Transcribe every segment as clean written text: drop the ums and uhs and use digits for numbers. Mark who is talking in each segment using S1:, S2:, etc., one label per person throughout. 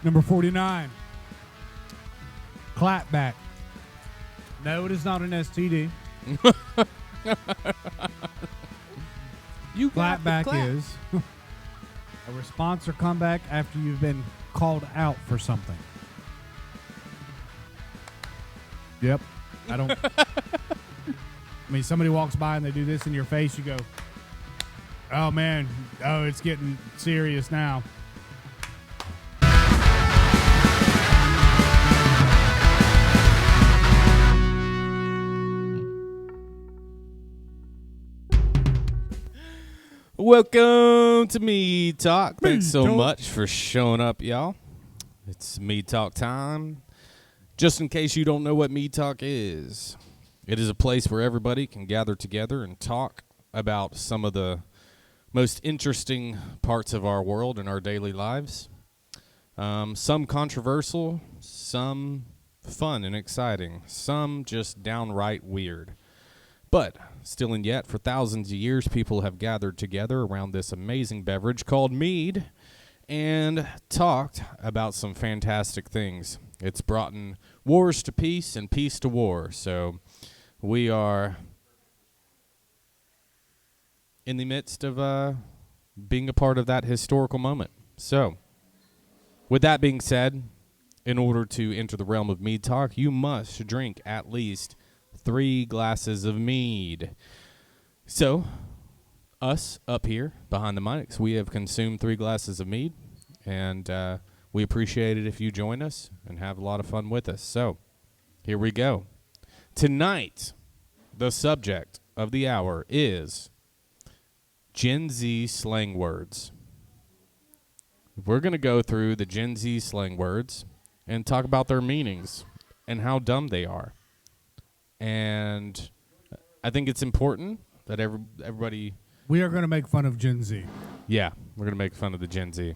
S1: Number 49. Clapback. No, it is not an STD.
S2: You got the
S1: Clapback
S2: clap.
S1: is a response or comeback after you've been called out for something. Yep. I don't. I mean, somebody walks by and they do this in your face, you go, oh man, oh, it's getting serious now.
S2: Welcome to Mead Talk. Thanks
S1: Mead
S2: so
S1: Talk.
S2: much for showing up, y'all. It's Mead Talk time. Just in case you don't know what Mead Talk is, it is a place where everybody can gather together and talk about some of the most interesting parts of our world and our daily lives. Some controversial, some fun and exciting, some just downright weird. But still and yet, for thousands of years, people have gathered together around this amazing beverage called mead and talked about some fantastic things. It's brought in wars to peace and peace to war. So we are in the midst of being a part of that historical moment. So with that being said, in order to enter the realm of Mead Talk, you must drink at least 3 glasses of mead. So, us up here behind the mics, we have consumed 3 glasses of mead, and we appreciate it if you join us and have a lot of fun with us. So, here we go. Tonight, the subject of the hour is Gen Z slang words. We're going to go through the Gen Z slang words and talk about their meanings and how dumb they are. And I think it's important that everybody...
S1: We are going to make fun of Gen Z.
S2: Yeah, we're going to make fun of the Gen Z,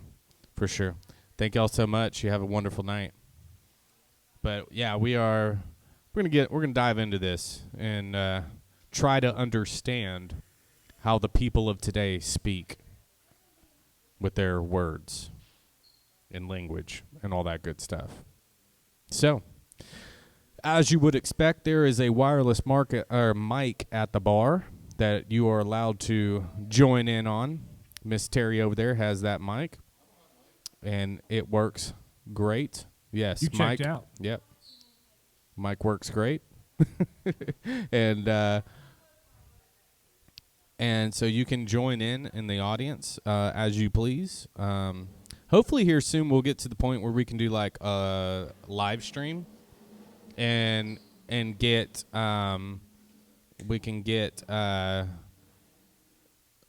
S2: for sure. Thank y'all so much. You have a wonderful night. But, yeah, we're going to dive into this and try to understand how the people of today speak with their words and language and all that good stuff. So... as you would expect, there is a wireless mic at the bar that you are allowed to join in on. Miss Terry over there has that mic, and it works great. Yes,
S1: You
S2: mic.
S1: checked out.
S2: Yep, mic works great, and so you can join in the audience as you please. Hopefully, here soon we'll get to the point where we can do like a live stream. And get we can get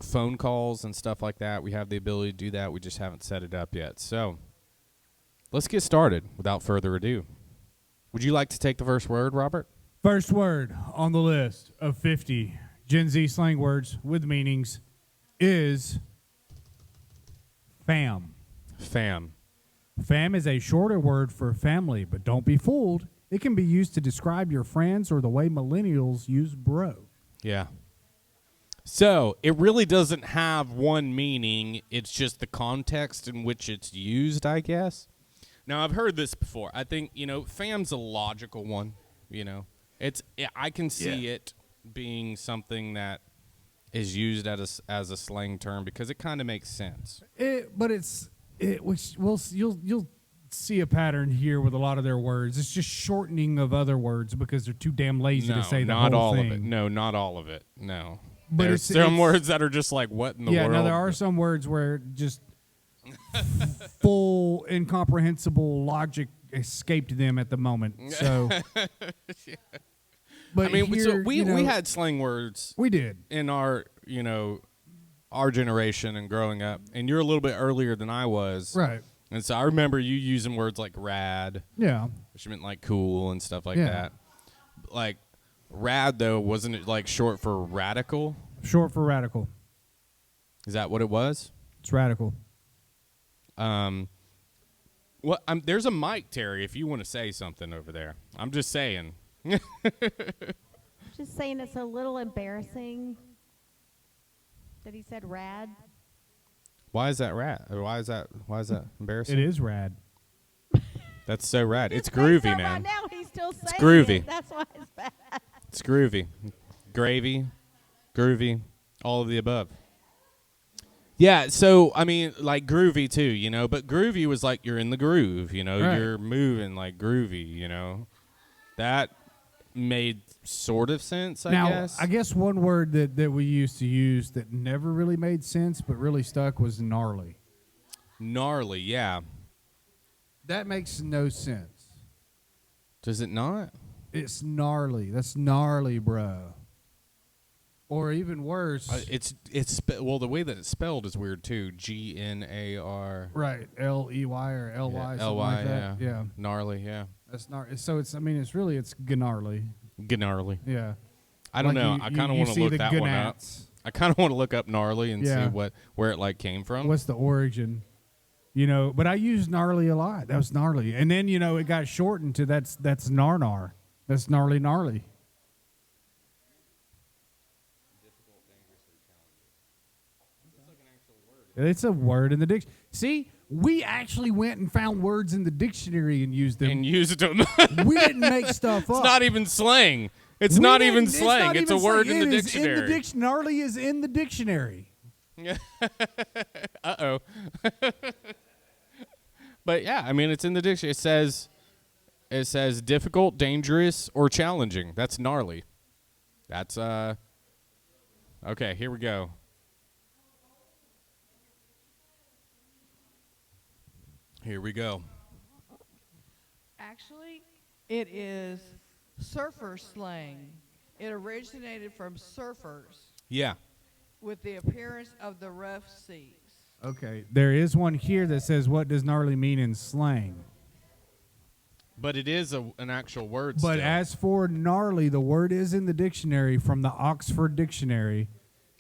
S2: phone calls and stuff like that. We have the ability to do that. We just haven't set it up yet. So let's get started without further ado. Would you like to take the first word, Robert?
S1: First word on the list of 50 Gen Z slang words with meanings is fam.
S2: Fam.
S1: Fam is a shorter word for family, but don't be fooled. It can be used to describe your friends or the way millennials use bro.
S2: Yeah. So it really doesn't have one meaning. It's just the context in which it's used, I guess. Now, I've heard this before. I think, fam's a logical one, I can see it being something that is used as a slang term because it kind of makes sense.
S1: You'll see a pattern here with a lot of their words. It's just shortening of other words because they're too damn lazy to say the whole thing.
S2: Not all of it. No, not all of it. No.
S1: But
S2: there's some words that are just like, what in the world?
S1: Yeah, no, there are some words where just full incomprehensible logic escaped them at the moment. So,
S2: yeah.
S1: But
S2: we had slang words.
S1: We did
S2: in our our generation and growing up, and you're a little bit earlier than I was,
S1: right?
S2: And so I remember you using words like rad, which meant like cool and stuff like that. Like rad though, wasn't it like short for radical?
S1: Short for radical.
S2: Is that what it was?
S1: It's radical.
S2: There's a mic, Terry, if you want to say something over there. I'm just saying.
S3: Just saying it's a little embarrassing that he said rad.
S2: Why is that rad? Why is that embarrassing?
S1: It is rad.
S2: That's so rad. It's
S3: His face
S2: groovy,
S3: up
S2: man.
S3: Right now, he's still saying
S2: groovy.
S3: It. That's why it's bad.
S2: It's groovy. Gravy, groovy, all of the above. Yeah, so, I mean, like groovy too, you know, but groovy was like you're in the groove, you know,
S1: Right.
S2: you're moving like groovy, you know. That made sort of sense, I guess.
S1: I guess one word that we used to use that never really made sense but really stuck was gnarly.
S2: Gnarly, yeah.
S1: That makes no sense.
S2: Does it not?
S1: It's gnarly. That's gnarly, bro. Or even worse.
S2: Well, the way that it's spelled is weird too. GNAR.
S1: Right. LEY or LY.
S2: Yeah,
S1: something
S2: LY,
S1: like that. Yeah.
S2: Gnarly, yeah.
S1: That's gnarly. So it's gnarly.
S2: Gnarly.
S1: Yeah.
S2: I don't
S1: Like
S2: know.
S1: you-
S2: I kind of
S1: you
S2: want to
S1: see
S2: look
S1: the
S2: that one up.
S1: gnats.
S2: I kind of want to look up gnarly and
S1: Yeah.
S2: see where it like came from.
S1: What's the origin? You know, but I use gnarly a lot. That was gnarly. And then, you know, it got shortened to that's narnar. That's gnarly. It's a word in the dictionary. See, we actually went and found words in the dictionary and used them.
S2: And used them.
S1: We didn't make stuff up.
S2: It's not even slang. It's
S1: We
S2: not
S1: didn't-
S2: even slang.
S1: not
S2: It's a
S1: even
S2: word
S1: slang.
S2: in the
S1: It is
S2: dictionary.
S1: gnarly is in the dictionary.
S2: Uh-oh. But yeah, I mean, it's in the dictionary. It says difficult, dangerous, or challenging. That's gnarly. That's okay, here we go. Here we go.
S4: Actually, it is surfer slang. It originated from surfers
S2: Yeah.
S4: with the appearance of the rough seas.
S1: Okay, there is one here that says, what does gnarly mean in slang?
S2: But it is an actual word
S1: But
S2: still.
S1: as for gnarly, the word is in the dictionary from the Oxford Dictionary.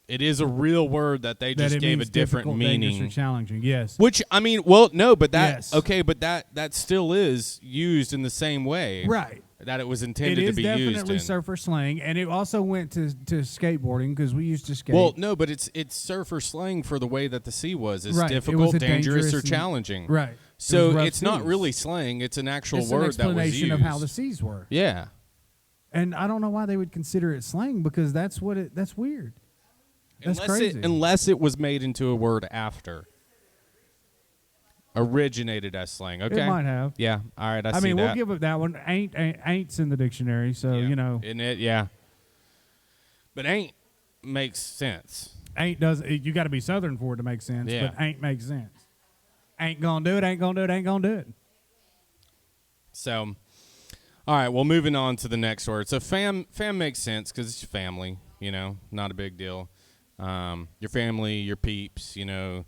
S2: It is a real word that they
S1: That
S2: just
S1: it
S2: gave a
S1: means
S2: different
S1: difficult, dangerous,
S2: meaning.
S1: or challenging. Yes.
S2: Which, I mean, well, no, but that,
S1: Yes.
S2: okay, but that still is used in the same way.
S1: Right.
S2: That it was
S1: It
S2: intended
S1: is
S2: to be used
S1: definitely
S2: in.
S1: surfer slang, and it also went to skateboarding because we used to skate.
S2: Well, no, but it's surfer slang for the way that the sea was. It's
S1: Right. It
S2: difficult,
S1: was a
S2: dangerous, or
S1: dangerous and-
S2: challenging.
S1: right. It
S2: So
S1: was rough
S2: it's not
S1: seas.
S2: really slang. It's an actual
S1: It's
S2: word
S1: an
S2: that was
S1: explanation
S2: used.
S1: of how the seas were.
S2: Yeah.
S1: And I don't know why they would consider it slang because that's weird. That's crazy.
S2: Unless it was made into a word after. Originated as slang. Okay.
S1: It might have.
S2: Yeah. All right. I
S1: I
S2: see
S1: mean,
S2: that.
S1: we'll give it that one. Ain't's in the dictionary, so
S2: Yeah.
S1: you know,
S2: Isn't it? Yeah. But ain't makes sense.
S1: ain't does. You got to be Southern for it to make sense.
S2: Yeah.
S1: But ain't makes sense. Ain't gonna do it. Ain't gonna do it. Ain't gonna do it.
S2: So, all right. Well, moving on to the next word. So, fam makes sense because it's family. You know, not a big deal. Your family, your peeps. You know,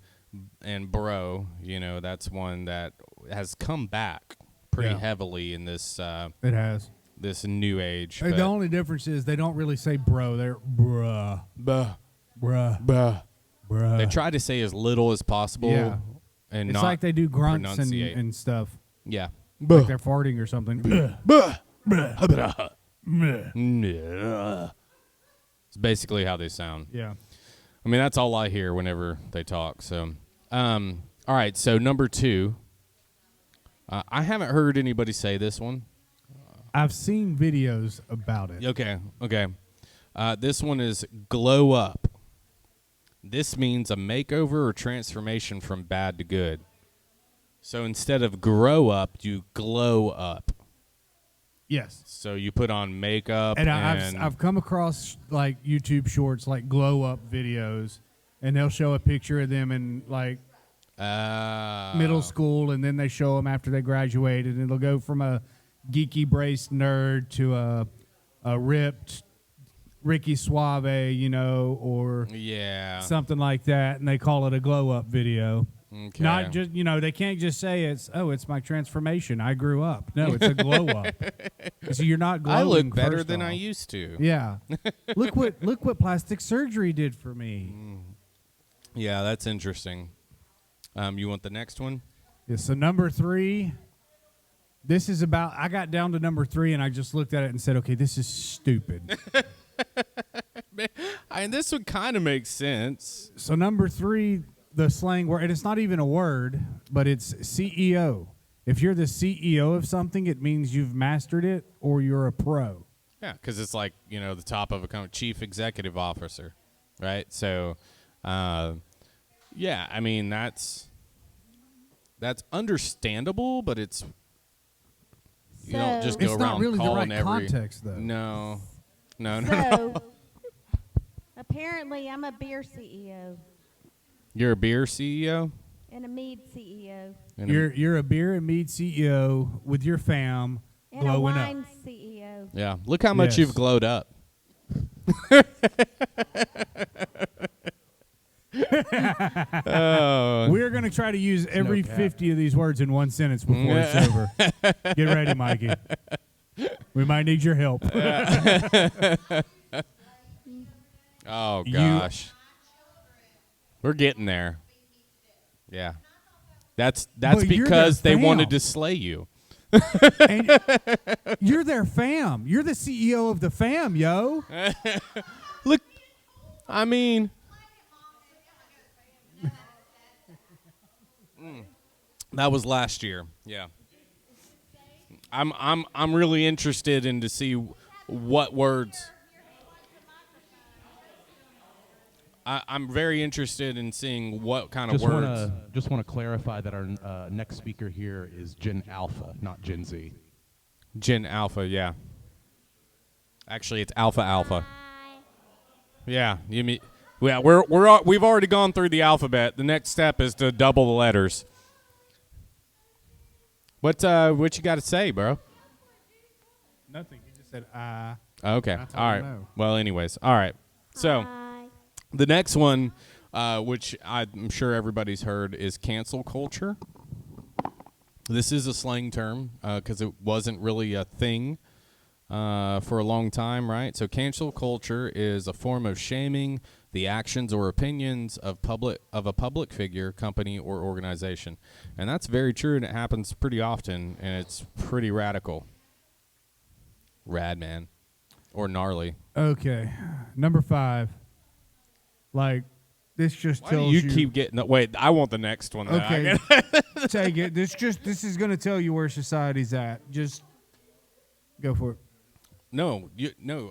S2: and bro. You know, that's one that has come back pretty
S1: Yeah.
S2: heavily in this
S1: It has.
S2: this new age.
S1: The only difference is they don't really say bro. They're bruh,
S2: Buh,
S1: bruh,
S2: buh.
S1: bruh.
S2: They try to say as little as possible.
S1: Yeah.
S2: And
S1: It's
S2: not
S1: like they do grunts
S2: pronunciate.
S1: and stuff.
S2: Yeah.
S1: Like they're farting or something.
S2: It's basically how they sound.
S1: Yeah.
S2: I mean, that's all I hear whenever they talk. So, all right. So number 2, I haven't heard anybody say this one.
S1: I've seen videos about it.
S2: Okay. This one is glow up. This means a makeover or transformation from bad to good. So instead of grow up, you glow up.
S1: Yes.
S2: So you put on makeup
S1: And
S2: and
S1: I've come across like YouTube shorts, like glow up videos, and they'll show a picture of them in like middle school, and then they show them after they graduated, and it'll go from a geeky braced nerd to a ripped Ricky Suave, you know, or
S2: yeah.
S1: something like that, and they call it a glow up video.
S2: Okay.
S1: Not just, you know, they can't just say it's my transformation. I grew up. No, it's a glow up. So you're not glowing.
S2: I look better
S1: first
S2: than
S1: off.
S2: I used to.
S1: Yeah. look what plastic surgery did for me.
S2: Yeah, that's interesting. You want the next one?
S1: Yeah, so number 3. This is about. I got down to number 3 and I just looked at it and said, okay, this is stupid.
S2: And this would kind of make sense.
S1: So number 3, the slang word, and it's not even a word, but it's CEO. If you're the CEO of something, it means you've mastered it or you're a pro.
S2: Yeah, because it's like, the top of a company, chief executive officer, right? So, yeah, I mean, that's understandable, but it's, you don't just go
S1: It's
S2: around
S1: not really the
S2: calling
S1: right
S2: every.
S1: context, though.
S2: No. No.
S3: So, apparently, I'm a beer CEO
S2: You're a beer CEO?
S3: and a mead CEO
S2: And
S1: You're a beer and mead CEO with your fam
S3: and a
S1: glowing up.
S3: wine CEO.
S2: yeah. Look how much
S1: Yes.
S2: you've glowed up. Oh.
S1: We're going to try to use every
S5: cap.
S1: 50 of these words in one sentence before it's over. Get ready, Mikey. We might need your help.
S2: Oh,
S1: You-
S2: gosh. We're getting there. Yeah. That's
S1: But you're
S2: because
S1: their
S2: they wanted
S1: fam.
S2: to slay you.
S1: And you're their fam. You're the CEO of the fam, yo.
S2: Look, I mean, that was last year. Yeah. I'm really interested in to see what words. I'm very interested in seeing what kind of words.
S5: Just want to clarify that our next speaker here is Gen Alpha, not Gen Z.
S2: Gen Alpha, yeah. Actually, it's Alpha Alpha. Yeah, you mean? Yeah, we've already gone through the alphabet. The next step is to double the letters. What you got to say, bro?
S1: Nothing. You just said,
S2: Okay,
S1: That's
S2: all
S1: all I
S2: right.
S1: know.
S2: Well, anyways, all right. So the next one, which I'm sure everybody's heard, is cancel culture. This is a slang term because it wasn't really a thing for a long time, right? So cancel culture is a form of shaming the actions or opinions of a public figure, company, or organization. And that's very true, and it happens pretty often, and it's pretty radical. Rad, man. Or gnarly.
S1: okay. Number 5. Like, this just
S2: Why do
S1: tells
S2: you keep getting... Wait, I want the next one.
S1: Okay. Take it. This is going to tell you where society's at. Just go for it.
S2: No,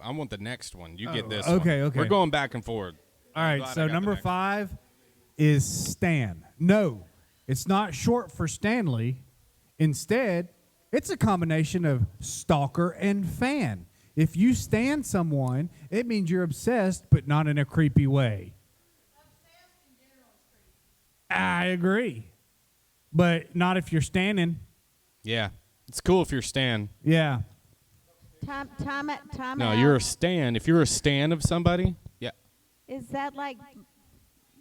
S2: I want the next one. You get this
S1: okay,
S2: one.
S1: okay.
S2: We're going back and forth.
S1: All
S2: I'm
S1: right,
S2: glad I
S1: so
S2: got the
S1: number
S2: next
S1: 5 is Stan. No, it's not short for Stanley. Instead, it's a combination of stalker and fan. If you stan someone, it means you're obsessed, but not in a creepy way. I agree. But not if you're standing.
S2: Yeah. It's cool if you're Stan.
S1: Yeah.
S3: Time
S2: No,
S3: out.
S2: you're a Stan. If you're a Stan of somebody, yeah.
S3: Is that like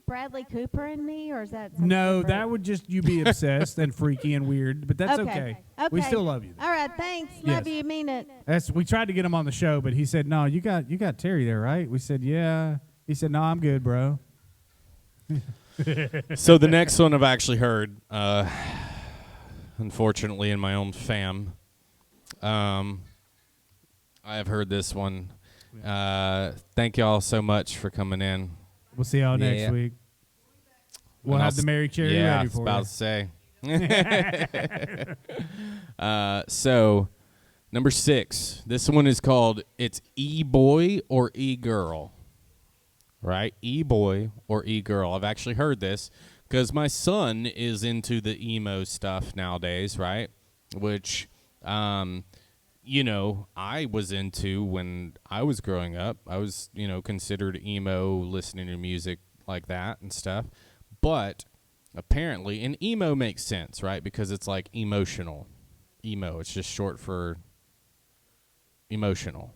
S3: Bradley Cooper and me, or is that something
S1: No,
S3: different?
S1: that would just you be obsessed and freaky and weird, but that's okay. We still love you.
S3: All right, thanks.
S1: Yes.
S3: Love you. Mean it.
S1: We tried to get him on the show, but he said, "No, you got Terry there, right?" We said, "Yeah." He said, "No, I'm good, bro."
S2: So the next one I've actually heard, unfortunately, in my own fam. I have heard this one. Thank y'all so much for coming in.
S1: We'll see y'all
S2: Yeah.
S1: next week. We'll
S2: And
S1: have
S2: I'll
S1: the Mary Cherry
S2: yeah,
S1: ready
S2: I was
S1: for
S2: about
S1: you.
S2: to say. So, number 6. This one is called "It's E-boy or E-girl." Right? E-boy or E-girl. I've actually heard this because my son is into the emo stuff nowadays, right? Which, I was into when I was growing up. I was, considered emo, listening to music like that and stuff. But apparently, and emo makes sense, right? Because it's like emotional. Emo, it's just short for emotional.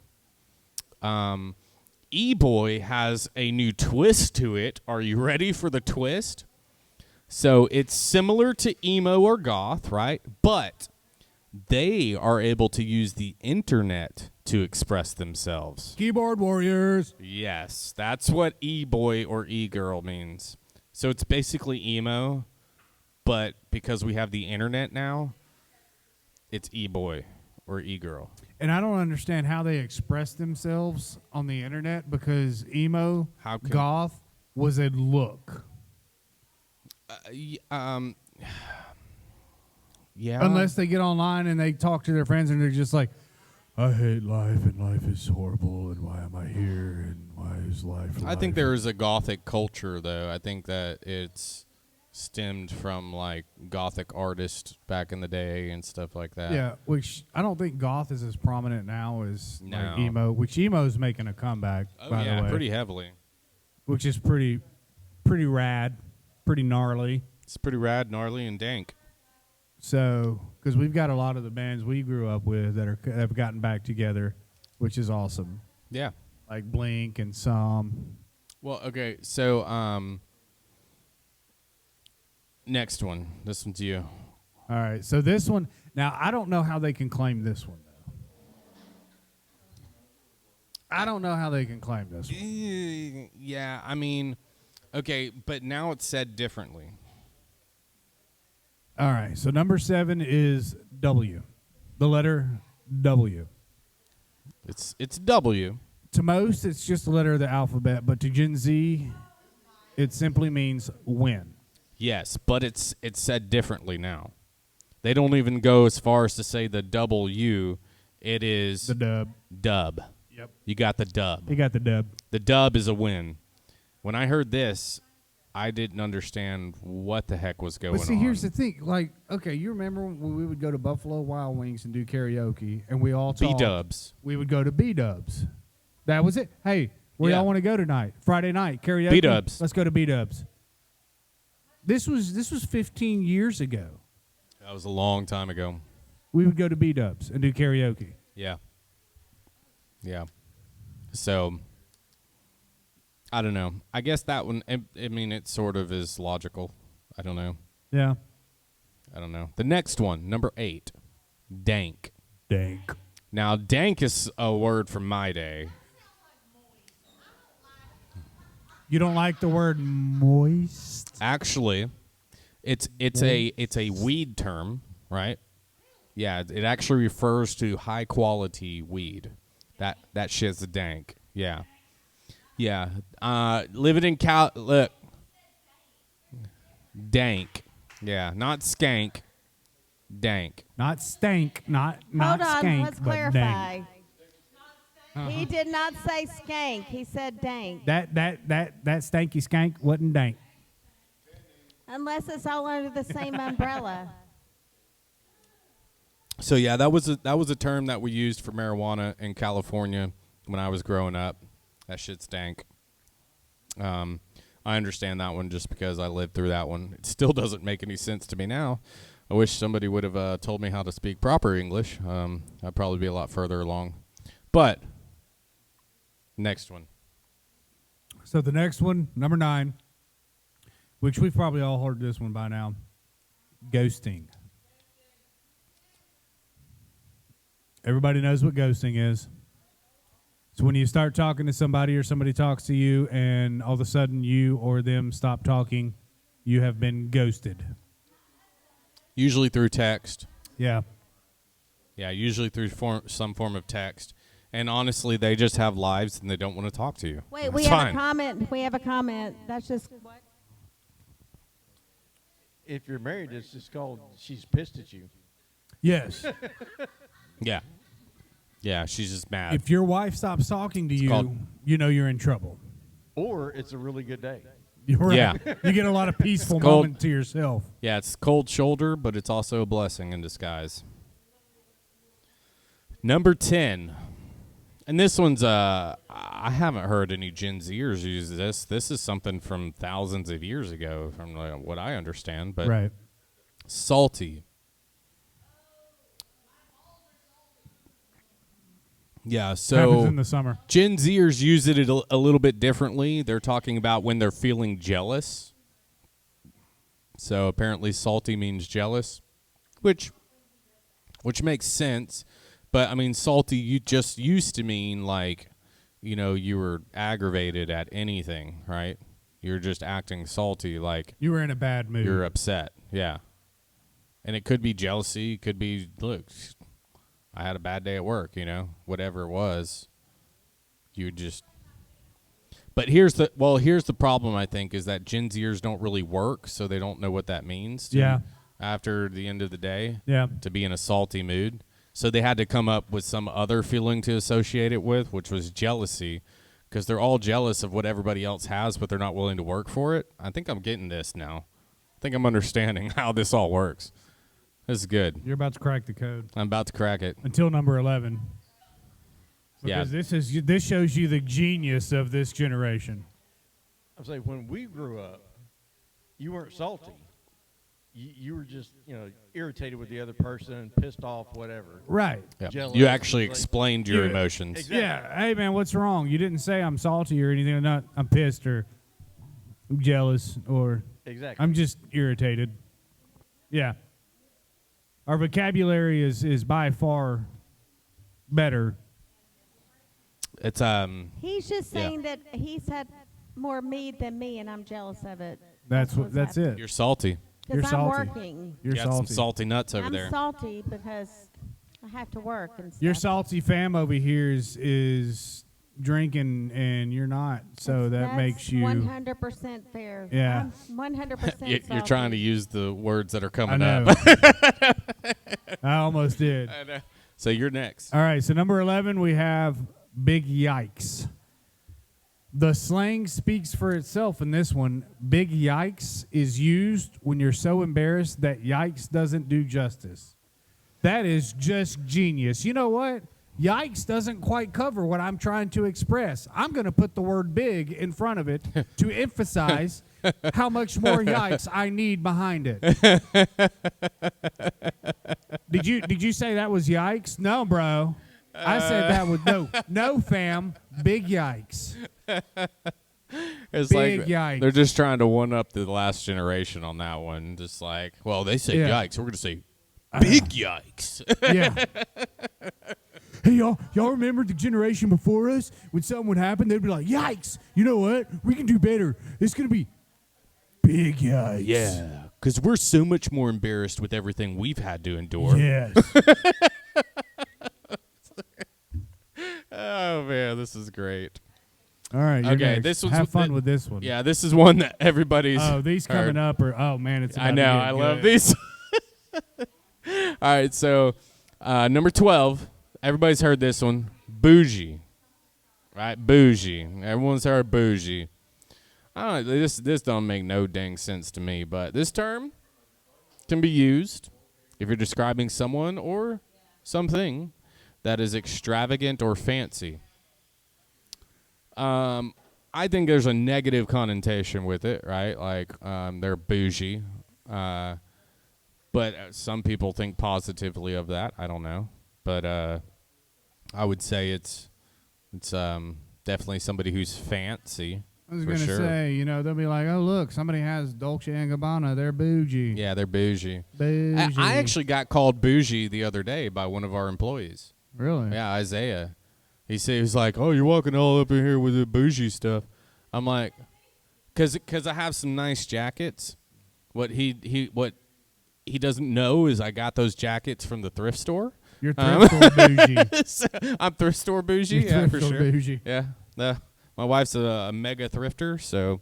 S2: E-boy has a new twist to it. Are you ready for the twist? So it's similar to emo or goth, right? But they are able to use the internet to express themselves.
S1: Keyboard warriors.
S2: Yes, that's what e-boy or e-girl means. So it's basically emo, but because we have the internet now, it's e-boy or e-girl.
S1: And I don't understand how they express themselves on the internet because emo,
S2: How can-
S1: goth was a
S2: Yeah.
S1: Unless they get online and they talk to their friends and they're just like, I hate life and life is horrible and why am I here and why is life
S2: I think there is a gothic culture, though. I think that it's stemmed from, like, gothic artists back in the day and stuff like that.
S1: Yeah, which I don't think goth is as prominent now as
S2: No.
S1: like emo, which emo's making a comeback,
S2: Oh,
S1: by
S2: yeah,
S1: the way.
S2: pretty heavily.
S1: Which is pretty rad, pretty gnarly.
S2: It's pretty rad, gnarly, and dank.
S1: So, because we've got a lot of the bands we grew up with that have gotten back together, which is awesome.
S2: Yeah.
S1: Like Blink and some.
S2: Well, okay, so next one. This one's you.
S1: All right, so this one, now I don't know how they can claim this one, though. I don't know how they can claim this one.
S2: Yeah, I mean, okay, but now it's said differently.
S1: All right, so number 7 is W, the letter W.
S2: It's W.
S1: To most, it's just a letter of the alphabet, but to Gen Z, it simply means win.
S2: Yes, but it's said differently now. They don't even go as far as to say the W. It is
S1: The dub.
S2: dub.
S1: Yep.
S2: You got the dub.
S1: He got the dub.
S2: The dub is a win. When I heard this, I didn't understand what the heck was going on.
S1: But see, here's the thing. Like, okay, you remember when we would go to Buffalo Wild Wings and do karaoke, and we all talked?
S2: B-dubs.
S1: We would go to B-dubs. That was it. Hey, where
S2: Yeah.
S1: y'all want to go tonight? Friday night, karaoke?
S2: B-dubs.
S1: Let's go to B-dubs. This was 15 years ago.
S2: That was a long time ago.
S1: We would go to B-dubs and do karaoke.
S2: Yeah. Yeah. So, I don't know. I guess that one, I mean, it sort of is logical. I don't know.
S1: Yeah.
S2: I don't know. The next one, number 8, dank.
S1: Dank.
S2: Now, dank is a word from my day.
S1: You don't like the word moist?
S2: Actually, it's a weed term, right? Yeah, it actually refers to high quality weed. That shit's dank. Yeah. Yeah. Living in look. Dank. Yeah, not skank. Dank.
S1: Not stank, not
S3: Hold on,
S1: skank,
S3: let's
S1: but
S3: clarify.
S1: dank.
S3: He did not say skank. He said dank.
S1: That stanky skank wasn't dank.
S3: Unless it's all under the same umbrella.
S2: So yeah, that was a term that we used for marijuana in California when I was growing up. That shit stank. I understand that one just because I lived through that one. It still doesn't make any sense to me now. I wish somebody would have told me how to speak proper English. I'd probably be a lot further along. But next one.
S1: So the next one, number 9, which we've probably all heard this one by now, ghosting. Everybody knows what ghosting is. So when you start talking to somebody or somebody talks to you and all of a sudden you or them stop talking, you have been ghosted.
S2: Usually through text.
S1: Yeah.
S2: Yeah, usually through some form of text. And honestly, they just have lives and they don't want to talk to you.
S3: Wait,
S2: That's
S3: we have
S2: fine.
S3: a comment. We have a comment. That's just what?
S6: If you're married, it's just called she's pissed at you.
S1: Yes.
S2: Yeah. Yeah, she's just mad.
S1: If your wife stops talking to you,
S2: called-
S1: you know you're in trouble.
S6: Or it's a really good day.
S1: You're right.
S2: Yeah.
S1: You get a lot of peaceful
S2: called-
S1: moment to yourself.
S2: Yeah, it's cold shoulder, but it's also a blessing in disguise. Number 10. And this one's, I haven't heard any Gen Zers use this. This is something from thousands of years ago, from what I understand. But
S1: Right.
S2: salty. Yeah, so
S1: Happens in the summer.
S2: Gen Zers use it a little bit differently. They're talking about when they're feeling jealous. So apparently salty means jealous, which makes sense. But, I mean, salty you just used to mean like, you know, you were aggravated at anything, right? You're just acting salty, like
S1: You were in a bad mood.
S2: you're upset. Yeah. And it could be jealousy. It could be, look, I had a bad day at work, you know, whatever it was. You just. But here's the problem, I think, is that Gen Zers don't really work, so they don't know what that means.
S1: Yeah.
S2: after the end of the day
S1: Yeah.
S2: to be in a salty mood. So they had to come up with some other feeling to associate it with, which was jealousy, because they're all jealous of what everybody else has, but they're not willing to work for it. I think I'm getting this now. I think I'm understanding how this all works. This is good.
S1: You're about to crack the code.
S2: I'm about to crack it.
S1: Until number 11.
S2: Yeah.
S1: Because this shows you the genius of this generation.
S6: I'm saying when we grew up, you weren't salty. You were just, irritated with the other person, pissed off, whatever.
S1: Right.
S2: Yeah.
S6: Jealous.
S2: You actually
S6: Like-
S2: explained your
S1: Yeah.
S2: emotions.
S6: Exactly.
S1: Yeah. Hey, man, what's wrong? You didn't say I'm salty or anything. I'm pissed or I'm jealous or
S6: Exactly.
S1: I'm just irritated. Yeah. Our vocabulary is by far better.
S2: It's
S3: He's just
S2: Yeah.
S3: saying that he's had more mead than me, and I'm jealous of it.
S1: That's
S3: what's
S1: it.
S2: you're salty.
S1: You're
S3: Because I'm
S1: salty.
S3: working.
S1: You're
S2: You got
S1: salty.
S2: some salty nuts over
S3: I'm
S2: there.
S3: salty because I have to work and stuff.
S1: Your salty fam over here is drinking and you're not. So that makes you
S3: 100% fair.
S1: Yeah.
S3: I'm 100%
S2: You're trying to use the words that are
S1: I
S2: coming
S1: know.
S2: up.
S1: I almost did.
S2: I know. So you're next.
S1: All right, so number 11 we have big yikes. The slang speaks for itself in this one. Big yikes is used when you're so embarrassed that yikes doesn't do justice. That is just genius. You know what? Yikes doesn't quite cover what I'm trying to express. I'm going to put the word big in front of it to emphasize how much more yikes I need behind it. Did you say that was yikes? No, bro. I said that was no fam, big yikes.
S2: It's
S1: Big
S2: like
S1: yikes.
S2: they're just trying to one up the last generation on that one. Just like, well, they say
S1: Yeah.
S2: yikes. We're going to say big yikes.
S1: Yeah. Hey, y'all remember the generation before us? When something would happen, they'd be like, yikes. You know what? We can do better. It's going to be big yikes.
S2: Yeah, because we're so much more embarrassed with everything we've had to endure.
S1: Yes.
S2: Oh, man, this is great.
S1: All right. You're
S2: Okay,
S1: next.
S2: this was
S1: Have fun with this one.
S2: Yeah, this is one that everybody's
S1: Oh, these
S2: heard.
S1: coming up are, oh, man, it's about
S2: I
S1: to
S2: know.
S1: get
S2: I love
S1: good.
S2: these. All right, so number 12. Everybody's heard this one. Bougie. Right? Bougie. Everyone's heard bougie. I don't know. This don't make no dang sense to me, but this term can be used if you're describing someone or something that is extravagant or fancy. I think there's a negative connotation with it, right? Like they're bougie. But some people think positively of that. I don't know. But I would say it's definitely somebody who's fancy.
S1: I was
S2: for
S1: going to
S2: sure.
S1: say, they'll be like, oh, look, somebody has Dolce & Gabbana. They're bougie.
S2: Yeah, they're bougie.
S1: Bougie.
S2: I actually got called bougie the other day by one of our employees.
S1: Really?
S2: Yeah, Isaiah. He was like, "Oh, you're walking all up in here with the bougie stuff." I'm like, "Cause I have some nice jackets. What he doesn't know is I got those jackets from the thrift store.
S1: You're thrift store bougie.
S2: So I'm thrift store bougie.
S1: You're
S2: Yeah,
S1: thrift
S2: for
S1: store
S2: sure.
S1: bougie.
S2: Yeah. My wife's a mega thrifter, so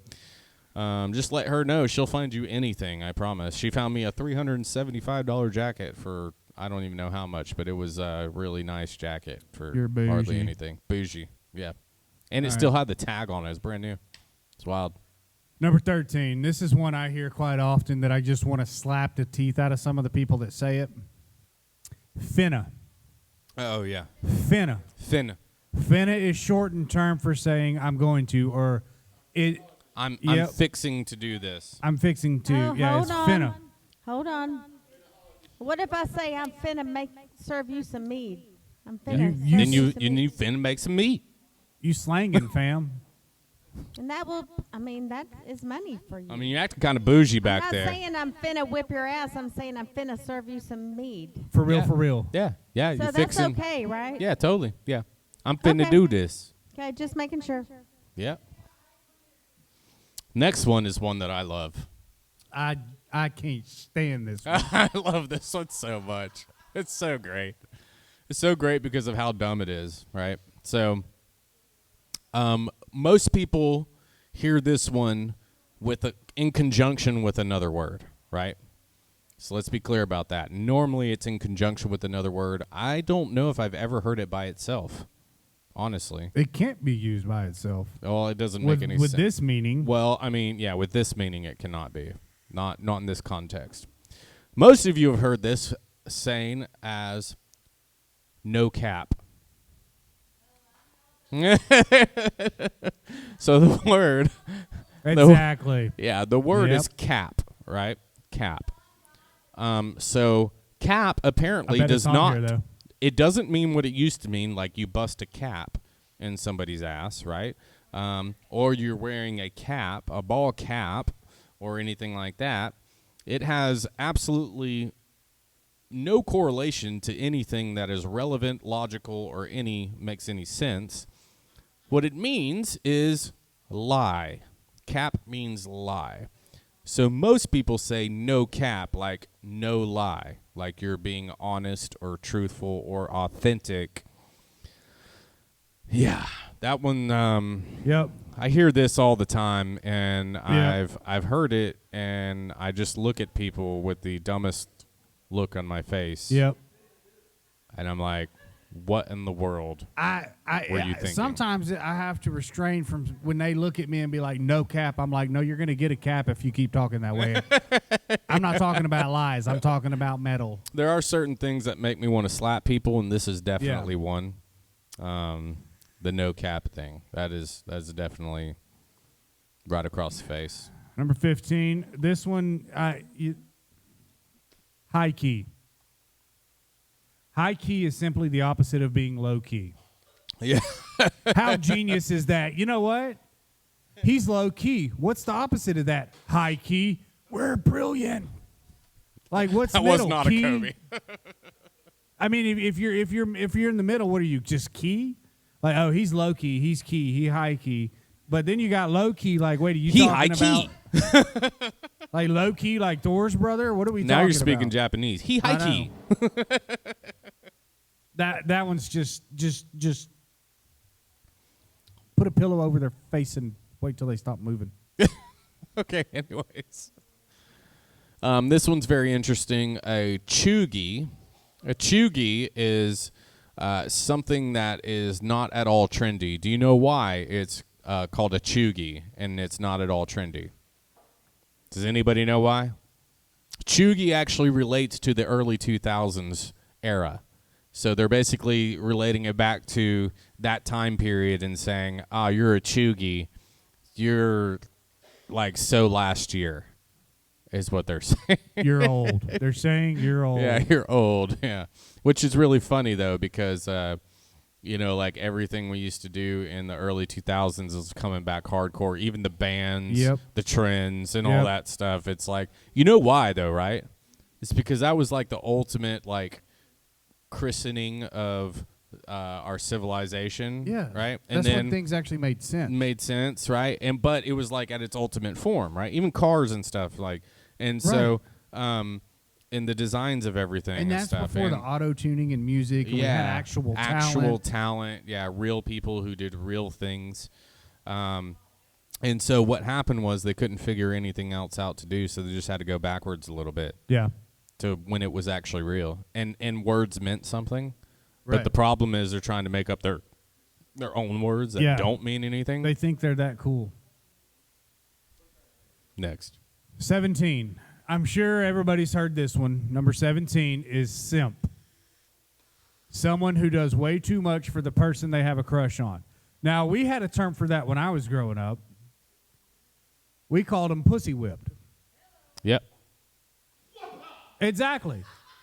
S2: just let her know. She'll find you anything, I promise. She found me a $375 jacket for I don't even know how much, but it was a really nice jacket for
S1: You're bougie.
S2: hardly anything. Bougie, yeah. And it
S1: All
S2: still had the tag on it. It's brand new. It's wild.
S1: Number 13. This is one I hear quite often that I just want to slap the teeth out of some of the people that say it. Finna.
S2: Oh, yeah.
S1: Finna.
S2: Thin.
S1: Finna is shortened term for saying I'm going to, or it.
S2: I'm
S1: Yep.
S2: fixing to do this.
S1: I'm fixing to.
S3: Oh,
S1: Yeah,
S3: hold
S1: it's
S3: on.
S1: finna.
S3: Hold on. What if I say I'm finna serve you some mead? I'm
S1: You-
S3: finna
S1: you-
S3: serve
S2: Then you
S3: some mead.
S2: finna make some meat.
S1: You slanging, fam.
S3: And that is money for you.
S2: I mean, you're acting kind of bougie back
S3: I'm not
S2: there.
S3: saying I'm finna whip your ass. I'm saying I'm finna serve you some mead.
S1: For real,
S2: Yeah.
S1: for real.
S2: Yeah, yeah.
S3: So
S2: you're
S3: that's
S2: fixing.
S3: okay, right?
S2: Yeah, totally. Yeah, I'm finna
S3: Okay.
S2: do this.
S3: Okay, just making sure.
S2: Yeah. Next one is one that I love.
S1: I can't stand this one.
S2: I love this one so much. It's so great. It's so great because of how dumb it is, right? So, most people hear this one in conjunction with another word, right? So let's be clear about that. Normally, it's in conjunction with another word. I don't know if I've ever heard it by itself, honestly.
S1: It can't be used by itself.
S2: Well, it doesn't make any
S1: with
S2: sense.
S1: this meaning.
S2: Well, I mean, yeah, with this meaning, it cannot be. Not in this context. Most of you have heard this saying as no cap. So the word...
S1: Exactly.
S2: the word
S1: Yep.
S2: is cap, right? Cap. So cap apparently
S1: I bet
S2: does
S1: it's on
S2: not.
S1: here, though.
S2: It doesn't mean what it used to mean, like you bust a cap in somebody's ass, right? Or you're wearing a cap, a ball cap, or anything like that. It has absolutely no correlation to anything that is relevant, logical, or makes any sense. What it means is lie. Cap means lie. So most people say no cap, like no lie, like you're being honest or truthful or authentic. Yeah, that one.
S1: Yep.
S2: I hear this all the time, and I've heard it, and I just look at people with the dumbest look on my face.
S1: Yep.
S2: And I'm like, what in the world were you thinking?
S1: Sometimes I have to restrain from when they look at me and be like, no cap. I'm like, no, you're going to get a cap if you keep talking that way. I'm not talking about lies. I'm talking about metal.
S2: There are certain things that make me want to slap people, and this is definitely one. The no cap thing. That's definitely right across the face.
S1: Number 15. This one, high key. High key is simply the opposite of being low key.
S2: Yeah.
S1: How genius is that? You know what? He's low key. What's the opposite of that? High key. We're brilliant. Like what's
S2: That
S1: middle?
S2: was not
S1: key?
S2: a Kobe.
S1: I mean, if you're in the middle, what are you? Just key? Like, oh, he's low key, he's key, he high key. But then you got low key. Like, wait, are you talking about? Like low key, like Thor's brother? What are we talking about?
S2: Now you're speaking Japanese. He high key.
S1: That one's just put a pillow over their face and wait till they stop moving.
S2: Okay, anyways. This one's very interesting. A cheugy. A cheugy is something that is not at all trendy. Do you know why it's called a cheugy and it's not at all trendy? Does anybody know why? Cheugy actually relates to the early 2000s era. So they're basically relating it back to that time period and saying, you're a cheugy. You're like so last year is what they're saying.
S1: You're old. They're saying you're old.
S2: Yeah, you're old. Yeah. Which is really funny, though, because, like everything we used to do in the early 2000s is coming back hardcore. Even the bands, the trends, and all that stuff. It's like, you know why, though, right? It's because that was like the ultimate, like, christening of our civilization.
S1: Yeah.
S2: Right?
S1: That's when things actually made sense.
S2: Made sense, right? But it was like at its ultimate form, right? Even cars and stuff, like, and so, in the designs of everything and
S1: that's
S2: stuff.
S1: before the auto-tuning and music. And we had actual
S2: talent. Yeah, real people who did real things. And so what happened was they couldn't figure anything else out to do, so they just had to go backwards a little bit.
S1: Yeah.
S2: To when it was actually real. And words meant something.
S1: Right.
S2: But the problem is they're trying to make up their own words that don't mean anything.
S1: They think they're that cool.
S2: Next.
S1: 17. I'm sure everybody's heard this one. Number 17 is simp. Someone who does way too much for the person they have a crush on. Now, we had a term for that when I was growing up. We called them pussy whipped.
S2: Yep.
S1: Exactly.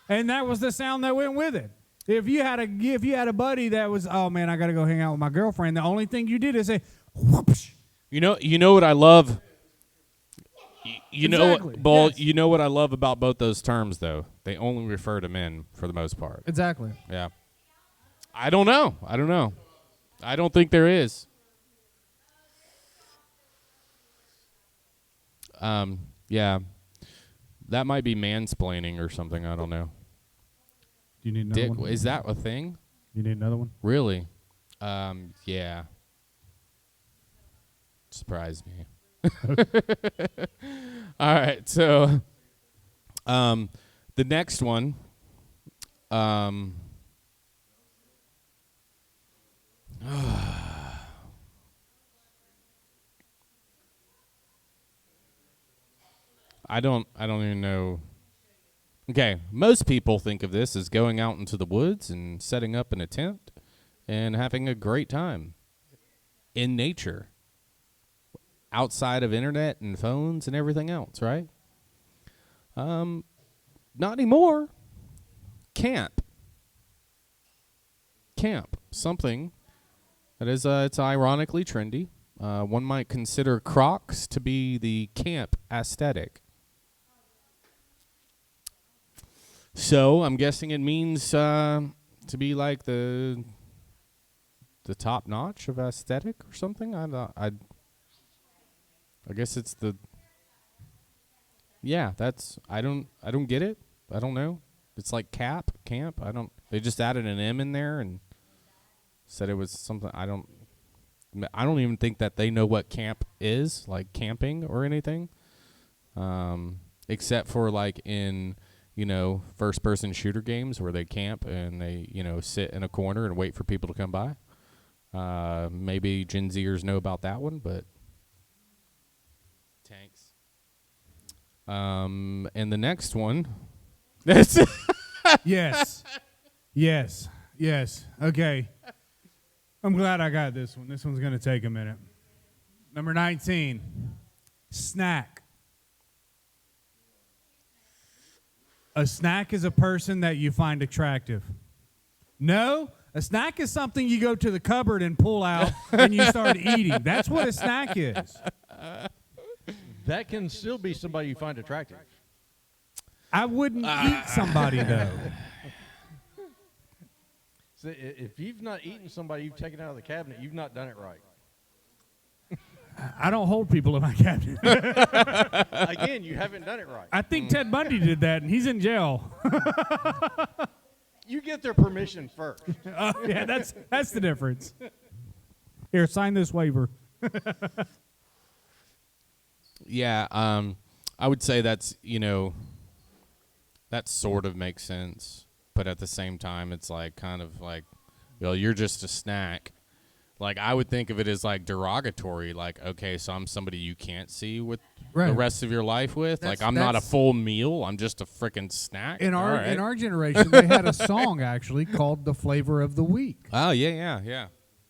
S1: And that was the sound that went with it. If you had a buddy that was, oh man, I got to go hang out with my girlfriend, the only thing you did is say, whoosh.
S2: You know what I love? You
S1: Exactly.
S2: You know what I love about both those terms, though? They only refer to men for the most part.
S1: Exactly.
S2: Yeah. I don't know. I don't think there is. Yeah. That might be mansplaining or something. I don't know.
S1: Do you need another one?
S2: Is that a thing?
S1: You need another one?
S2: Really? Yeah. Surprised me. All right. So, The next one, I don't even know. Okay, most people think of this as going out into the woods and setting up in a tent and having a great time in nature, outside of internet and phones and everything else, right? Not anymore. Camp, something that is it's ironically trendy. One might consider Crocs to be the camp aesthetic. So I'm guessing it means to be like the top notch of aesthetic or something. I guess it's the. Yeah, that's I don't get it. I don't know. It's like camp. They just added an M in there and said it was something. I don't even think that they know what camp is, like camping or anything. Except for like in, first person shooter games where they camp and they, sit in a corner and wait for people to come by. Maybe Gen Zers know about that one, but tanks. And the next one.
S1: Yes. Okay. I'm glad I got this one. This one's going to take a minute. Number 19, snack. A snack is a person that you find attractive. No, a snack is something you go to the cupboard and pull out and you start eating. That's what a snack is.
S6: That can still be somebody you find attractive.
S1: I wouldn't eat somebody, though.
S6: So if you've not eaten somebody you've taken out of the cabinet, you've not done it right.
S1: I don't hold people in my cabinet.
S6: Again, you haven't done it right.
S1: I think Ted Bundy did that, and he's in jail.
S6: You get their permission first.
S1: Yeah, that's the difference. Here, sign this waiver.
S2: Yeah, I would say that's, that sort of makes sense. But at the same time, it's like kind of like, you're just a snack. Like, I would think of it as like derogatory. Like, okay, so I'm somebody you can't see with the rest of your life with. Like, I'm not a full meal. I'm just a freaking snack.
S1: In our generation, they had a song actually called "The Flavor of the Week."
S2: Oh yeah.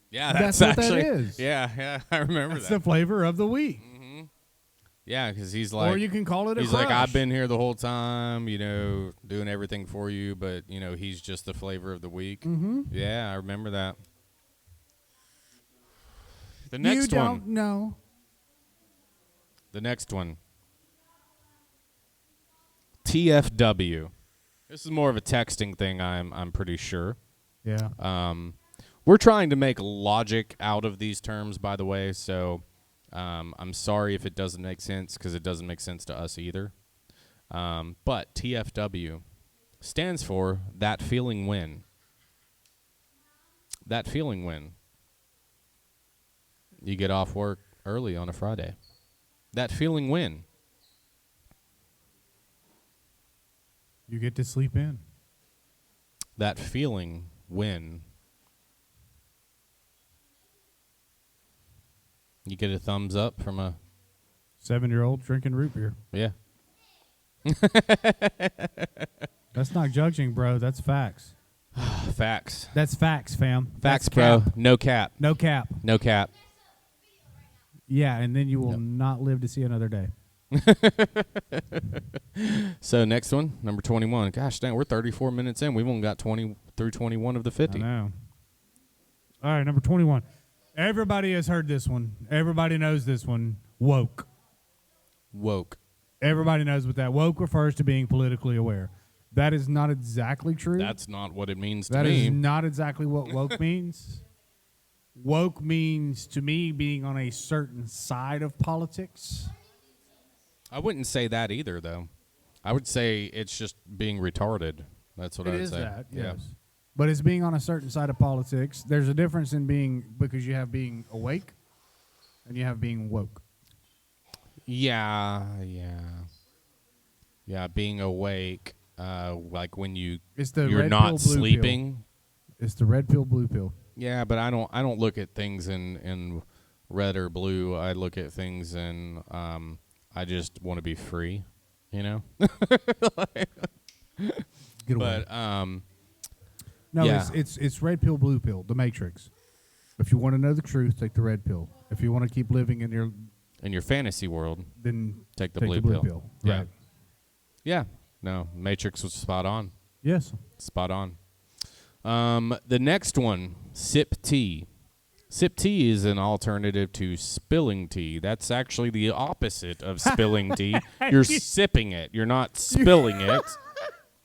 S2: Yeah,
S1: That's what
S2: actually,
S1: that is.
S2: Yeah, I remember
S1: That's
S2: that.
S1: the flavor of the week.
S2: Yeah, because he's like,
S1: Or you can call it a
S2: he's
S1: crush.
S2: like, I've been here the whole time, doing everything for you, but he's just the flavor of the week.
S1: Mm-hmm.
S2: Yeah, I remember that. The next
S1: you
S2: one.
S1: don't know.
S2: The next one. TFW. This is more of a texting thing, I'm pretty sure.
S1: Yeah.
S2: We're trying to make logic out of these terms, by the way, so I'm sorry if it doesn't make sense, because it doesn't make sense to us either. But TFW stands for that feeling when. That feeling when. You get off work early on a Friday. That feeling when.
S1: You get to sleep in.
S2: That feeling when. You get a thumbs up from a
S1: 7-year-old drinking root beer.
S2: Yeah.
S1: That's not judging, bro. That's facts.
S2: Facts.
S1: That's facts, fam.
S2: Facts,
S1: That's
S2: bro.
S1: cap.
S2: No cap.
S1: No cap.
S2: No cap.
S1: Yeah, and then you will not live to see another day.
S2: So next one, number 21. Gosh dang, we're 34 minutes in. We've only got 20 through 21 of the 50.
S1: I know. All right, number 21. Everybody has heard this one. Everybody knows this one. Woke.
S2: Woke.
S1: Everybody knows what that woke refers to, being politically aware. That is not exactly true.
S2: That's not what it means to
S1: That
S2: me.
S1: is not exactly what woke means. Woke means, to me, being on a certain side of politics.
S2: I wouldn't say that either, though. I would say it's just being retarded. That's what I would say.
S1: It is that,
S2: Yeah.
S1: yes. But it's being on a certain side of politics. There's a difference in being, because you have being awake and you have being woke.
S2: Yeah, being awake. like when you're
S1: red
S2: not
S1: pill, blue
S2: sleeping.
S1: pill. It's the red pill, blue pill.
S2: Yeah, but I don't look at things in red or blue. I look at things in I just want to be free, you know.
S1: Get away.
S2: But
S1: No,
S2: yeah.
S1: it's red pill, blue pill, the Matrix. If you want to know the truth, take the red pill. If you want to keep living in
S2: your fantasy world,
S1: then
S2: take the blue pill. Yeah.
S1: Right.
S2: Yeah. No, Matrix was spot on.
S1: Yes.
S2: Spot on. The next one, sip tea. Sip tea is an alternative to spilling tea. That's actually the opposite of spilling tea. You're sipping it. You're not spilling it.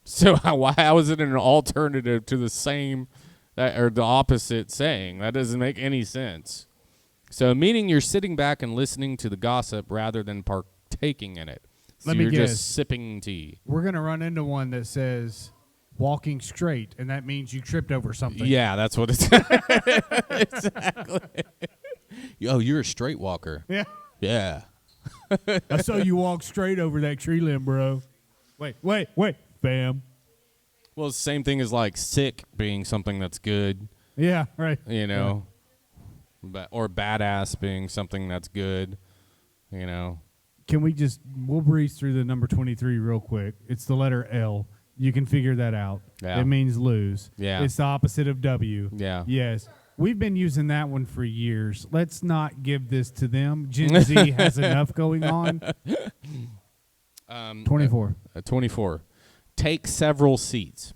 S2: So how is it an alternative to the same or the opposite saying? That doesn't make any sense. So meaning you're sitting back and listening to the gossip rather than partaking in it. So
S1: Let me
S2: you're
S1: guess.
S2: just sipping tea.
S1: We're going to run into one that says walking straight, and that means you tripped over something.
S2: Yeah, that's what it's exactly. Oh, you're a straight walker.
S1: Yeah.
S2: Yeah.
S1: I saw you walk straight over that tree limb, bro. Wait, fam.
S2: Well, it's the same thing as like sick being something that's good,
S1: Yeah, right.
S2: you know, or badass being something that's good, you know.
S1: We'll breeze through the number 23 real quick. It's the letter L. You can figure that out.
S2: Yeah.
S1: It means lose.
S2: Yeah.
S1: It's the opposite of W.
S2: Yeah.
S1: Yes. We've been using that one for years. Let's not give this to them. Gen Z has enough going on. 24.
S2: 24. Take several seats.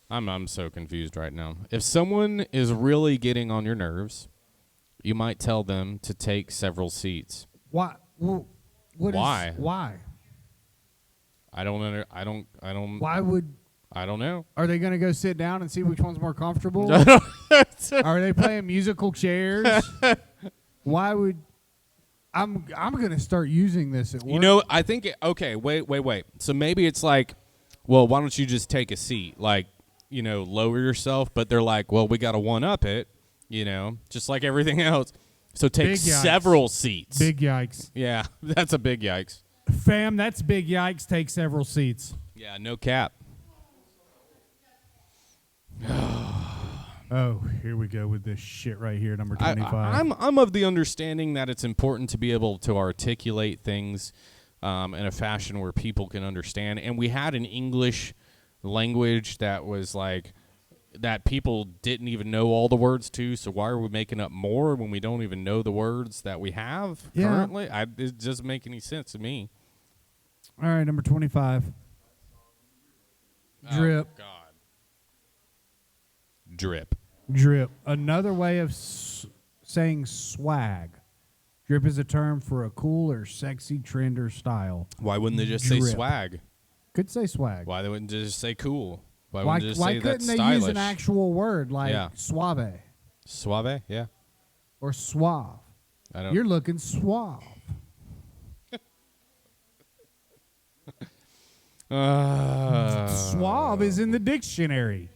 S2: I'm so confused right now. If someone is really getting on your nerves, you might tell them to take several seats.
S1: Why? Well,
S2: Why?
S1: Why?
S2: I don't.
S1: Why would?
S2: I don't know.
S1: Are they going to go sit down and see which one's more comfortable? Are they playing musical chairs? Why would? I'm going to start using this at work.
S2: You know, I think. Okay, wait. So maybe it's like, well, why don't you just take a seat? Like, you know, lower yourself. But they're like, well, we got to one up it. You know, just like everything else. So take
S1: Big yikes.
S2: several seats.
S1: Big yikes.
S2: Yeah, that's a big yikes.
S1: Fam, that's big yikes. Take several seats.
S2: Yeah, no cap.
S1: Oh, here we go with this shit right here, number 25.
S2: I'm of the understanding that it's important to be able to articulate things in a fashion where people can understand. And we had an English language that was like that people didn't even know all the words to. So why are we making up more when we don't even know the words that we have currently? It doesn't make any sense to me.
S1: All right, number 25. Drip.
S2: Oh, God. Drip.
S1: Drip. Another way of saying swag. Drip is a term for a cool or sexy trend or style.
S2: Why wouldn't they just say
S1: Drip.
S2: swag?
S1: Could say swag.
S2: Why they wouldn't just say cool? Why
S1: Why
S2: wouldn't they just say
S1: couldn't
S2: that's
S1: they
S2: stylish?
S1: use an actual word like suave
S2: Suave? Yeah.
S1: or suave?
S2: I don't.
S1: You're looking suave. Suave is in the dictionary.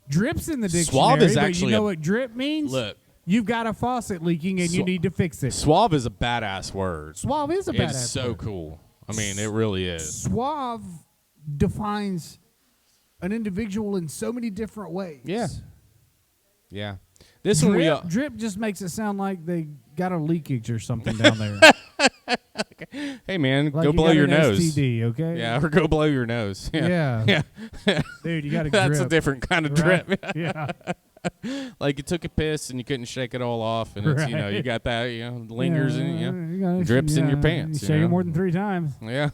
S1: Drip's in the dictionary.
S2: Suave is
S1: but
S2: actually
S1: you know
S2: a-
S1: what drip means?
S2: Look.
S1: You've got a faucet leaking and you need to fix it.
S2: Suave is a badass word.
S1: Suave is a badass
S2: It's so
S1: word.
S2: cool. I mean, it really is.
S1: Suave defines an individual in so many different ways.
S2: Yeah. Yeah. This one
S1: Drip just makes it sound like they got a leakage or something down there.
S2: Hey man,
S1: Like
S2: go
S1: you
S2: blow
S1: got
S2: your
S1: an
S2: nose.
S1: STD, okay?
S2: Yeah, or go blow your nose. Yeah.
S1: Yeah. Dude, you got a
S2: That's
S1: drip.
S2: a different kind of
S1: Right?
S2: drip.
S1: Yeah.
S2: Like you took a piss and you couldn't shake it all off, and it's, you know, you got that, you know, lingers
S1: Yeah,
S2: in, you
S1: you
S2: know,
S1: gotta-
S2: drips in your
S1: yeah,
S2: pants.
S1: You
S2: you
S1: shake it
S2: know?
S1: more than 3 times.
S2: Yeah.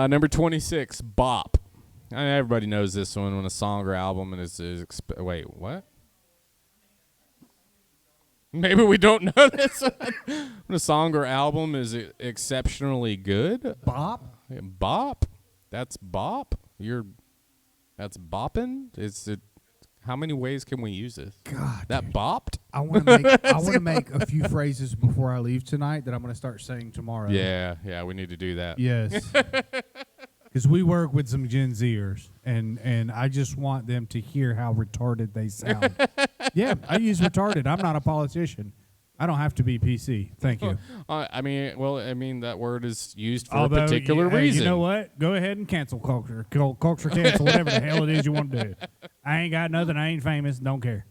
S2: Number 26, bop. I mean, everybody knows this one when a song or album is wait, what? Maybe we don't know this one. When a song or album is exceptionally good.
S1: Bop?
S2: Bop? That's bop? That's bopping? How many ways can we use this?
S1: God.
S2: That bopped?
S1: I want to make a few phrases before I leave tonight that I'm going to start saying tomorrow.
S2: Yeah, we need to do that.
S1: Yes. Because we work with some Gen Zers, and I just want them to hear how retarded they sound. Yeah, I use retarded. I'm not a politician. I don't have to be PC. Thank you.
S2: I mean, that word is used for
S1: Although,
S2: a particular
S1: hey,
S2: reason.
S1: You know what? Go ahead and cancel culture. Culture cancel, whatever the hell it is you want to do. I ain't got nothing. I ain't famous. Don't care.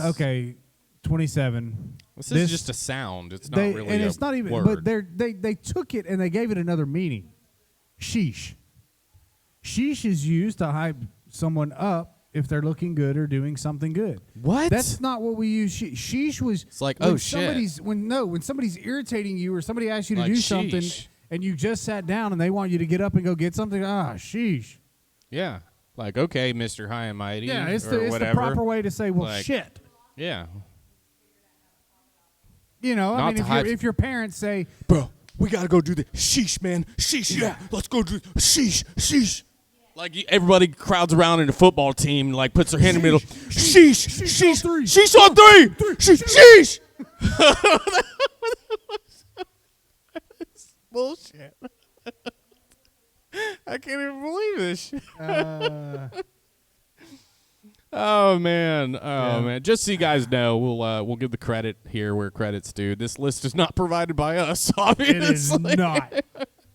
S1: Okay, 27.
S2: This is just a sound. It's not really
S1: and
S2: a
S1: it's not even.
S2: word.
S1: But they took it and they gave it another meaning. Sheesh. Sheesh is used to hype someone up if they're looking good or doing something good.
S2: What?
S1: That's not what we use. Sheesh was.
S2: It's like,
S1: when
S2: oh, shit.
S1: When somebody's irritating you or somebody asks you to
S2: Like,
S1: do something
S2: sheesh.
S1: and you just sat down and they want you to get up and go get something. Sheesh.
S2: Yeah. Like, okay, Mr. High and Mighty.
S1: Yeah, it's
S2: or
S1: the
S2: whatever.
S1: proper way to say, well,
S2: Like,
S1: shit.
S2: Yeah.
S1: You know,
S2: Not
S1: I mean,
S2: to hype-
S1: if your parents say,
S2: Bro, we got to go do the sheesh, man. Sheesh, yeah. Let's go do sheesh, sheesh. Like, everybody crowds around in the football team, like, puts their hand in the middle. Sheesh, sheesh, sheesh on three. Sheesh, sheesh. Bullshit. I can't even believe this shit. Oh man, man! Just so you guys know, we'll give the credit here where credit's due. This list is not provided by us, obviously.
S1: it is not.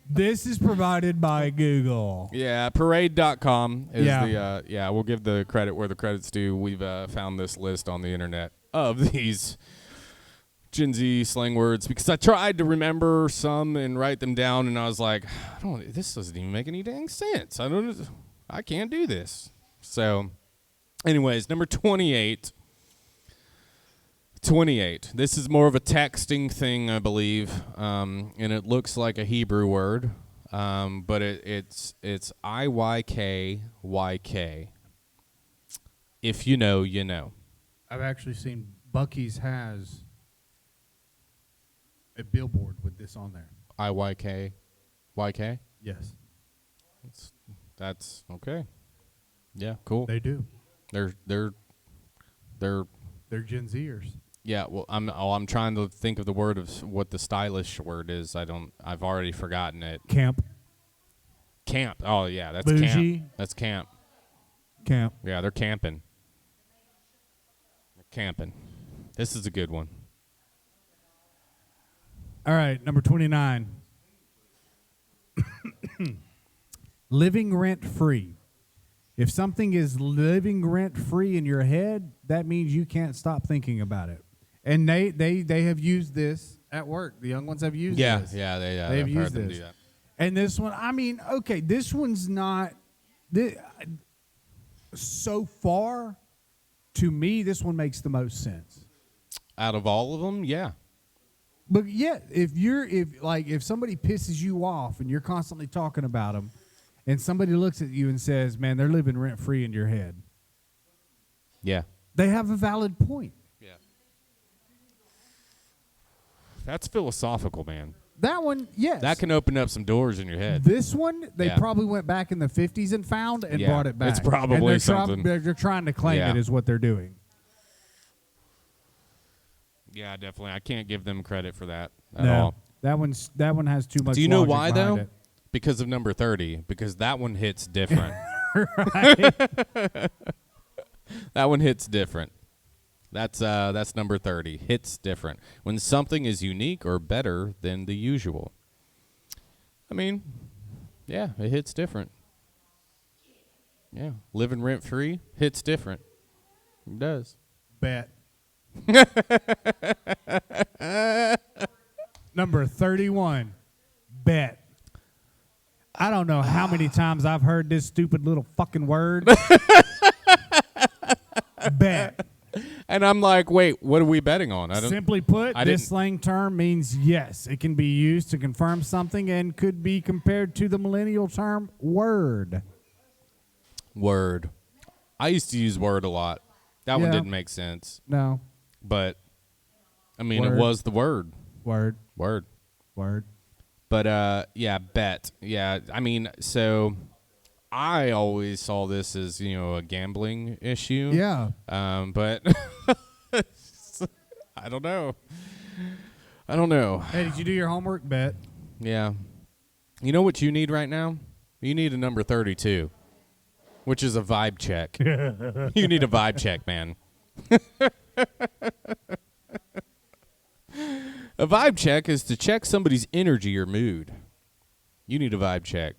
S1: This is provided by Google.
S2: Yeah, parade.com is
S1: Yeah.
S2: we'll give the credit where the credit's due. We've found this list on the internet of these Gen Z slang words because I tried to remember some and write them down, and I was like, this doesn't even make any dang sense. I can't do this. So, anyways, number 28. 28. This is more of a texting thing, I believe, and it looks like a Hebrew word, but it's IYKYK. If you know, you know.
S1: I've actually seen Buc-ee's has a billboard with this on there.
S2: IYKYK?
S1: Yes,
S2: That's okay. Yeah, cool.
S1: they do.
S2: They're
S1: They're Gen Zers.
S2: yeah. Well, I'm trying to think of the word of what the stylish word is. I've already forgotten it.
S1: Camp.
S2: Camp. Oh yeah, that's
S1: Bougie.
S2: camp. That's camp.
S1: Camp.
S2: Yeah, they're camping. They're camping. This is a good one.
S1: All right, number 29. Living rent free. If something is living rent free in your head, that means you can't stop thinking about it. And they have used this at work. The young ones have used this.
S2: Yeah,
S1: They have
S2: I've heard
S1: used
S2: them
S1: this.
S2: do that.
S1: And this one, I mean, okay, this one's not so far. To me, this one makes the most sense.
S2: Out of all of them, yeah.
S1: But yeah, if somebody pisses you off and you're constantly talking about them, and somebody looks at you and says, "Man, they're living rent free in your head,"
S2: Yeah.
S1: they have a valid point.
S2: Yeah. That's philosophical, man.
S1: That one, yes.
S2: That can open up some doors in your head.
S1: This one, they
S2: Yeah.
S1: probably went back in the 50s and found and
S2: Yeah,
S1: brought it back.
S2: it's probably
S1: And they're
S2: something.
S1: They're trying to claim
S2: Yeah.
S1: it is what they're doing.
S2: Yeah, definitely. I can't give them credit for that at
S1: No,
S2: all.
S1: that one has too much.
S2: Do you know
S1: logic
S2: why
S1: behind
S2: though?
S1: it.
S2: Because of number 30. Because that one hits different. That one hits different. That's number 30. Hits different. When something is unique or better than the usual. I mean, yeah, it hits different. Yeah, living rent free hits different. It does.
S1: Bet. Number 31. Bet. I don't know how many times I've heard this stupid little fucking word. Bet.
S2: And I'm like, wait, what are we betting on? I don't.
S1: Simply put,
S2: I
S1: this
S2: didn't-
S1: slang term means yes. It can be used to confirm something and could be compared to the millennial term word.
S2: Word. I used to use word a lot. That one
S1: Yeah.
S2: didn't make sense.
S1: No.
S2: But, I mean,
S1: Word.
S2: it was the word.
S1: Word.
S2: Word.
S1: Word.
S2: But, yeah, bet. Yeah, I mean, so I always saw this as, a gambling issue.
S1: Yeah.
S2: But I don't know.
S1: Hey, did you do your homework? Bet.
S2: Yeah. You know what you need right now? You need a number 32, which is a vibe check. You need a vibe check, man. A vibe check is to check somebody's energy or mood. You need a vibe check.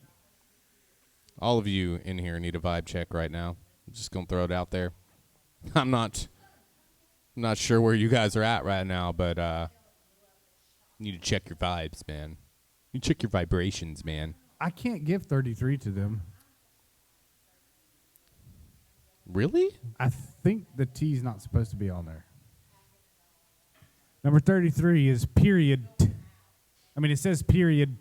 S2: All of you in here need a vibe check right now. I'm just going to throw it out there. I'm not sure where you guys are at right now, but you need to check your vibes, man. You check your vibrations, man.
S1: I can't give 33 to them.
S2: Really?
S1: I think the T's not supposed to be on there. Number 33 is period. I mean, it says period.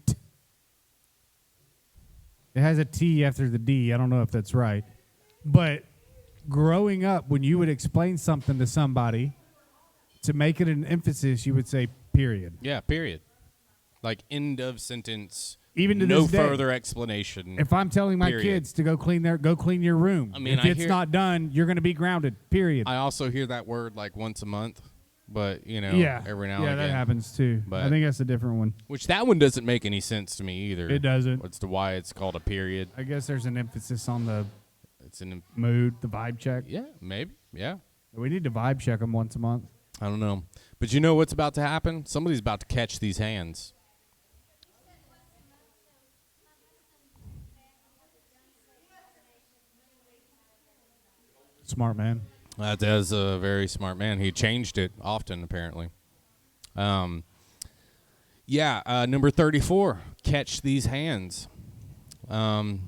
S1: It has a T after the D. I don't know if that's right. But growing up, when you would explain something to somebody, to make it an emphasis, you would say period.
S2: Yeah, period. Like end of sentence.
S1: Even to
S2: no
S1: this day,
S2: further explanation.
S1: if I'm telling my
S2: Period.
S1: kids to go clean your room,
S2: I mean,
S1: if
S2: I
S1: it's
S2: hear-
S1: not done, you're going to be grounded. Period.
S2: I also hear that word like once a month, but every now
S1: yeah,
S2: and again.
S1: that happens too.
S2: But-
S1: I think that's a different one.
S2: Which that one doesn't make any sense to me either.
S1: It doesn't.
S2: As to why it's called a period.
S1: I guess there's an emphasis on the
S2: It's an
S1: mood, the vibe check.
S2: yeah, maybe. Yeah.
S1: We need to vibe check them once a month.
S2: I don't know. But you know what's about to happen? Somebody's about to catch these hands.
S1: Smart man.
S2: That is a very smart man. He changed it often, apparently. Number 34, catch these hands. To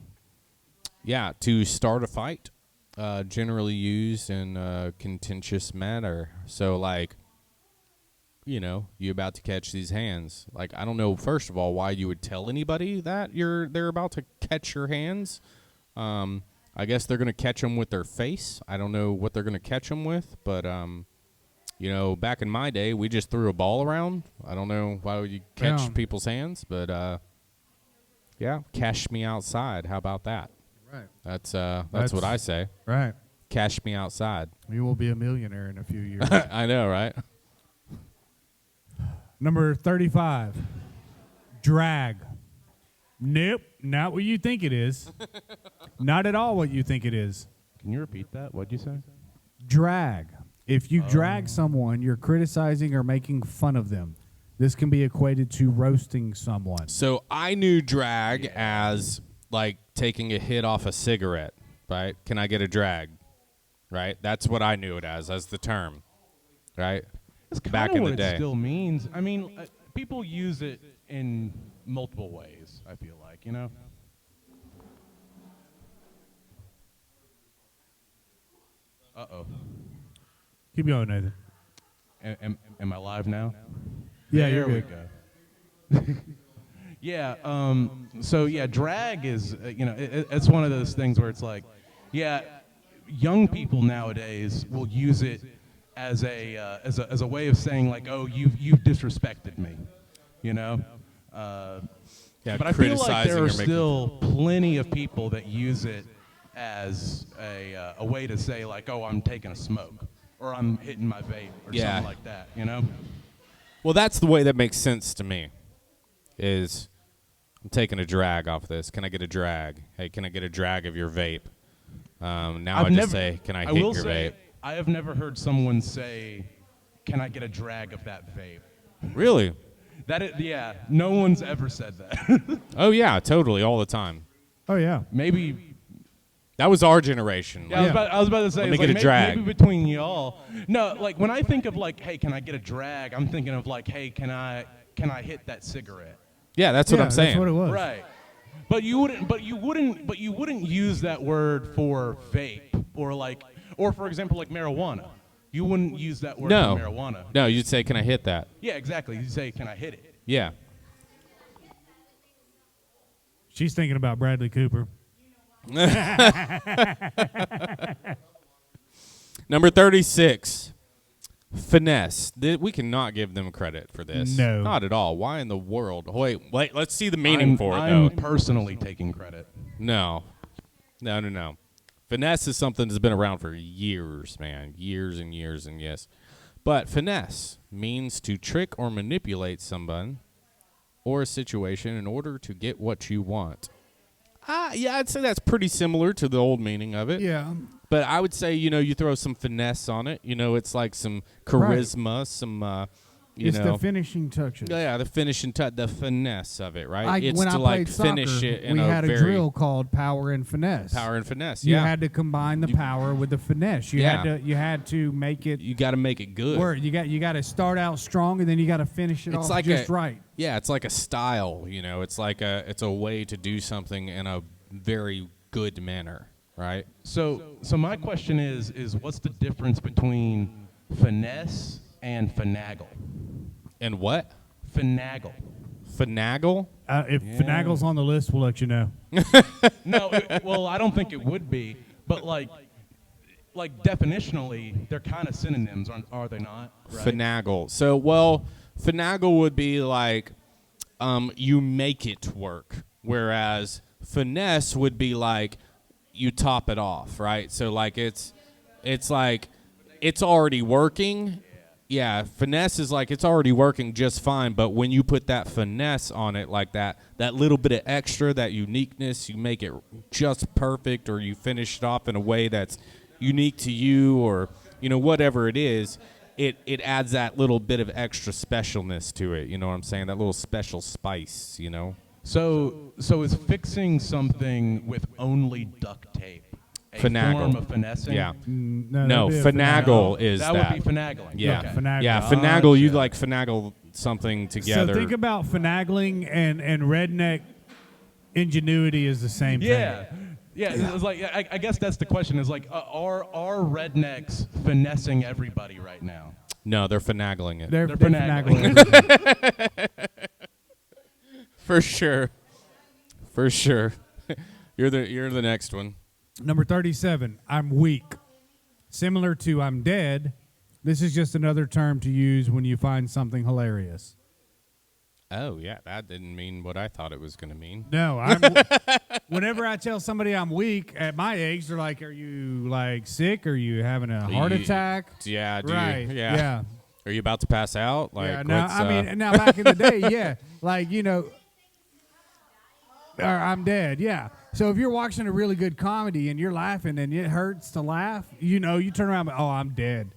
S2: start a fight, generally used in a contentious manner. So, like, you about to catch these hands. Like, I don't know, first of all, why you would tell anybody that they're about to catch your hands. I guess they're going to catch them with their face. I don't know what they're going to catch them with, but, back in my day, we just threw a ball around. I don't know why would you catch
S1: Yeah.
S2: people's hands, but, cash me outside. How about that?
S1: Right.
S2: That's
S1: That's-
S2: what I say.
S1: Right.
S2: Cash me outside.
S1: You will be a millionaire in a few years.
S2: I know, right?
S1: Number 35, drag. Nope, not what you think it is. Not at all what you think it is.
S5: Can you repeat that? What'd you say?
S1: Drag. If you drag someone, you're criticizing or making fun of them. This can be equated to roasting someone.
S2: So I knew drag as like taking a hit off a cigarette, right? Can I get a drag? Right? That's what I knew it as the term, right?
S5: That's
S2: Back
S5: kind
S2: in
S5: of
S2: the
S5: what
S2: day.
S5: it still means. I mean, people use it in multiple ways, I feel like, Uh-oh.
S1: Keep going, Nathan.
S5: Am I live now?
S1: Yeah,
S5: there
S1: you're
S5: we
S1: good.
S5: go. Yeah, drag is, it's one of those things where it's like, young people nowadays will use it as a way of saying like, oh, you've disrespected me, But I feel like there are still plenty of people that use it as a way to say like, oh, I'm taking a smoke or I'm hitting my vape or something like that,
S2: Well, that's the way that makes sense to me. Is I'm taking a drag off this. Can I get a drag? Hey, can I get a drag of your vape? Now I just say, can I hit your vape?
S5: I have never heard someone say, can I get a drag of that vape?
S2: Really?
S5: No one's ever said that.
S2: Oh, yeah, totally, all the time.
S1: Oh, yeah.
S5: Maybe.
S2: That was our generation.
S5: Yeah, I was about to say,
S2: Let me
S5: it's
S2: get
S5: like
S2: a drag.
S5: maybe between y'all. No, like when I think of like, hey, can I get a drag? I'm thinking of like, hey, can I hit that cigarette?
S2: Yeah, that's what I'm saying.
S1: That's what it was.
S5: Right. But you wouldn't use that word for vape or for example like marijuana. You wouldn't use that word for marijuana.
S2: No, you'd say, can I hit that?
S5: Yeah, exactly. You say, can I hit it?
S2: Yeah.
S1: She's thinking about Bradley Cooper.
S2: Number 36, finesse. We cannot give them credit for this.
S1: No.
S2: Not at all. Why in the world? Wait, let's see the meaning for it, though.
S5: I'm personally taking credit.
S2: No. Finesse is something that's been around for years, man. Years and years and yes. But finesse means to trick or manipulate someone or a situation in order to get what you want. Yeah, I'd say that's pretty similar to the old meaning of it.
S1: Yeah.
S2: But I would say, you throw some finesse on it. It's like some charisma, some,
S1: It's the finishing touches.
S2: Yeah, the finishing touch, the finesse of it, right?
S1: Like
S2: it's
S1: when
S2: to
S1: I played
S2: finish
S1: soccer,
S2: it in
S1: we
S2: a
S1: had a
S2: very
S1: drill called power and finesse.
S2: power and finesse.
S1: You
S2: Yeah,
S1: had to combine the power with the finesse. You had to make it
S2: you got to make it good.
S1: work. You got to start out strong and then you got to finish it off just right.
S2: Yeah, it's like a style. It's like it's a way to do something in a very good manner, right?
S5: So my question is what's the difference between finesse and finagle?
S2: And what?
S5: Finagle.
S2: Finagle?
S1: If finagle's on the list, we'll let you know.
S5: No, well, I don't think it would be, but like definitionally, they're kind of synonyms, are they not? Right?
S2: Finagle. So, finagle would be like you make it work, whereas finesse would be like you top it off, right? So, like it's like it's already working. Yeah, finesse is like it's already working just fine, but when you put that finesse on it like that little bit of extra, that uniqueness, you make it just perfect, or you finish it off in a way that's unique to you, or whatever it is, it adds that little bit of extra specialness to it. You know what I'm saying? That little special spice.
S5: So is fixing something with only duct tape a
S2: Finagle.
S5: form of finessing?
S2: Yeah.
S1: No,
S2: No,
S1: that'd be a
S2: finagle is
S5: that
S2: that.
S5: would be finagling.
S2: Yeah,
S5: Okay.
S1: Finagle.
S2: yeah, finagle. You
S5: Gotcha.
S2: like finagle something together.
S1: So think about finagling and redneck ingenuity is the same
S5: Yeah.
S1: thing.
S5: Yeah, it's like I guess that's the question. Is like, are rednecks finessing everybody right now?
S2: No, they're finagling it.
S1: They're
S5: finagling.
S1: finagling.
S2: For sure. For sure. You're the next one.
S1: Number 37, I'm weak. Similar to I'm dead, this is just another term to use when you find something hilarious.
S2: Oh, yeah, that didn't mean what I thought it was going to mean.
S1: No, whenever I tell somebody I'm weak at my age, they're like, "Are you like sick? Are you having a heart attack?"
S2: Yeah,
S1: Right. Yeah.
S2: Are you about to pass out? Like,
S1: Yeah. Now back in the day, yeah, like or I'm dead. Yeah. So if you're watching a really good comedy and you're laughing and it hurts to laugh, you turn around, oh, I'm dead.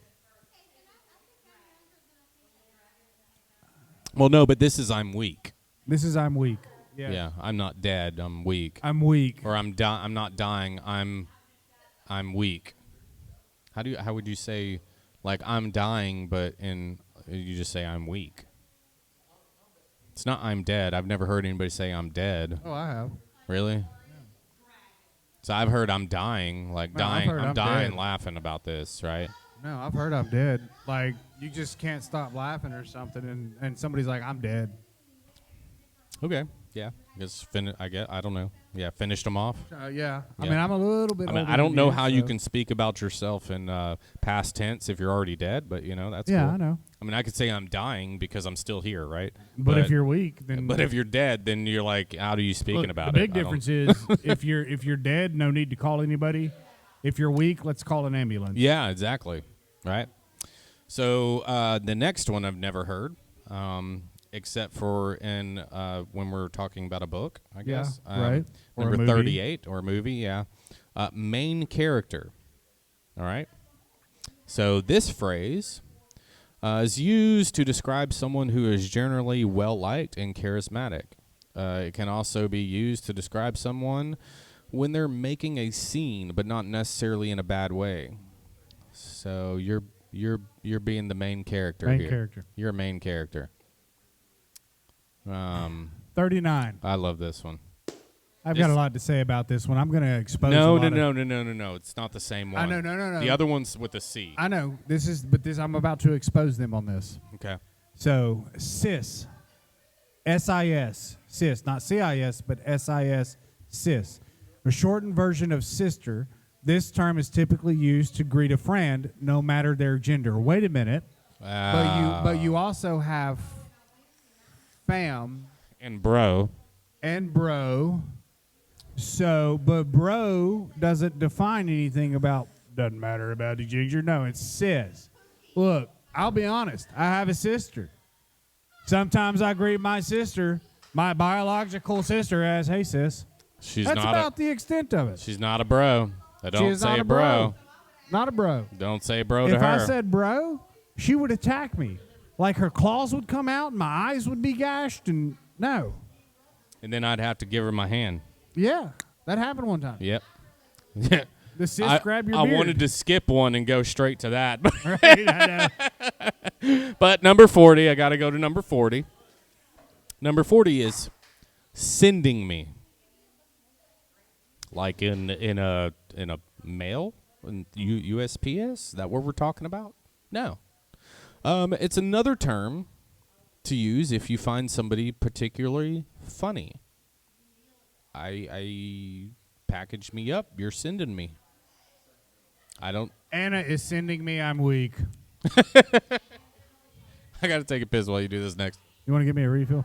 S2: Well, no, but this is I'm weak.
S1: This is I'm weak.
S2: Yeah, I'm not dead. I'm weak.
S1: I'm weak.
S2: Or I'm not dying. I'm weak. How would you say, like, I'm dying, but you just say I'm weak? It's not I'm dead. I've never heard anybody say I'm dead.
S1: Oh, I have.
S2: Really? So I've heard I'm dying, like
S1: No, I've
S2: dying.
S1: heard
S2: I'm
S1: I'm
S2: dying
S1: dead.
S2: laughing about this, right?
S1: No, I've heard I'm dead. Like, you just can't stop laughing or something, and somebody's like, I'm dead.
S2: Okay. Yeah. I don't know. Yeah. Finished them off.
S1: Yeah. I
S2: Yeah.
S1: mean, I'm a little bit
S2: I mean,
S1: older
S2: I don't
S1: than
S2: know how you
S1: so-
S2: can speak about yourself in past tense if you're already dead, but that's
S1: Yeah,
S2: cool.
S1: I know.
S2: I mean, I could say I'm dying because I'm still here, right?
S1: But if you're weak, then...
S2: But if you're dead, then you're like, how are you speaking
S1: Look,
S2: about
S1: the
S2: it?
S1: big difference is if you're dead, no need to call anybody. If you're weak, let's call an ambulance.
S2: Yeah, exactly. Right. So the next one I've never heard, except for when we're talking about a book, I guess.
S1: right. Or a
S2: Number
S1: movie.
S2: 38, or a movie, yeah. Main character. All right. So this phrase is used to describe someone who is generally well-liked and charismatic. It can also be used to describe someone when they're making a scene, but not necessarily in a bad way. So you're being the main character
S1: Main
S2: here.
S1: character.
S2: You're a main character.
S1: 39.
S2: I love this one.
S1: I've got a lot to say about this one. I'm going to expose
S2: No.
S1: a lot of-
S2: No. It's not the same one.
S1: I know, no.
S2: The other one's with a C.
S1: I know. I'm about to expose them on this.
S2: Okay.
S1: So, cis. S-I-S. Cis. Not C-I-S, but S-I-S. Cis. A shortened version of sister. This term is typically used to greet a friend, no matter their gender. Wait a minute. But you also have fam
S2: And bro.
S1: and bro. So, but bro doesn't define anything about, doesn't matter about the gender. No, it says, look, I'll be honest. I have a sister. Sometimes I greet my sister, my biological sister, as, hey, sis.
S2: She's
S1: That's
S2: not
S1: about the extent of it.
S2: she's not a bro. I
S1: She
S2: don't
S1: is not
S2: say
S1: a
S2: bro.
S1: Not a bro.
S2: Don't say bro to
S1: If
S2: her.
S1: I said bro, she would attack me. Like her claws would come out and my eyes would be gashed and no.
S2: And then I'd have to give her my hand.
S1: Yeah, that happened one time.
S2: Yep. Yeah.
S1: The sis grabbed your
S2: I
S1: beard.
S2: wanted to skip one and go straight to that.
S1: Right, I know.
S2: But number 40, I got to go to number 40. Number 40 is sending me. Like in a mail, in USPS. Is that what we're talking about? No. It's another term to use if you find somebody particularly funny. I package me up. You're sending me. I don't.
S1: Anna is sending me. I'm weak.
S2: I got to take a piss while you do this next.
S1: You want to give me a refill?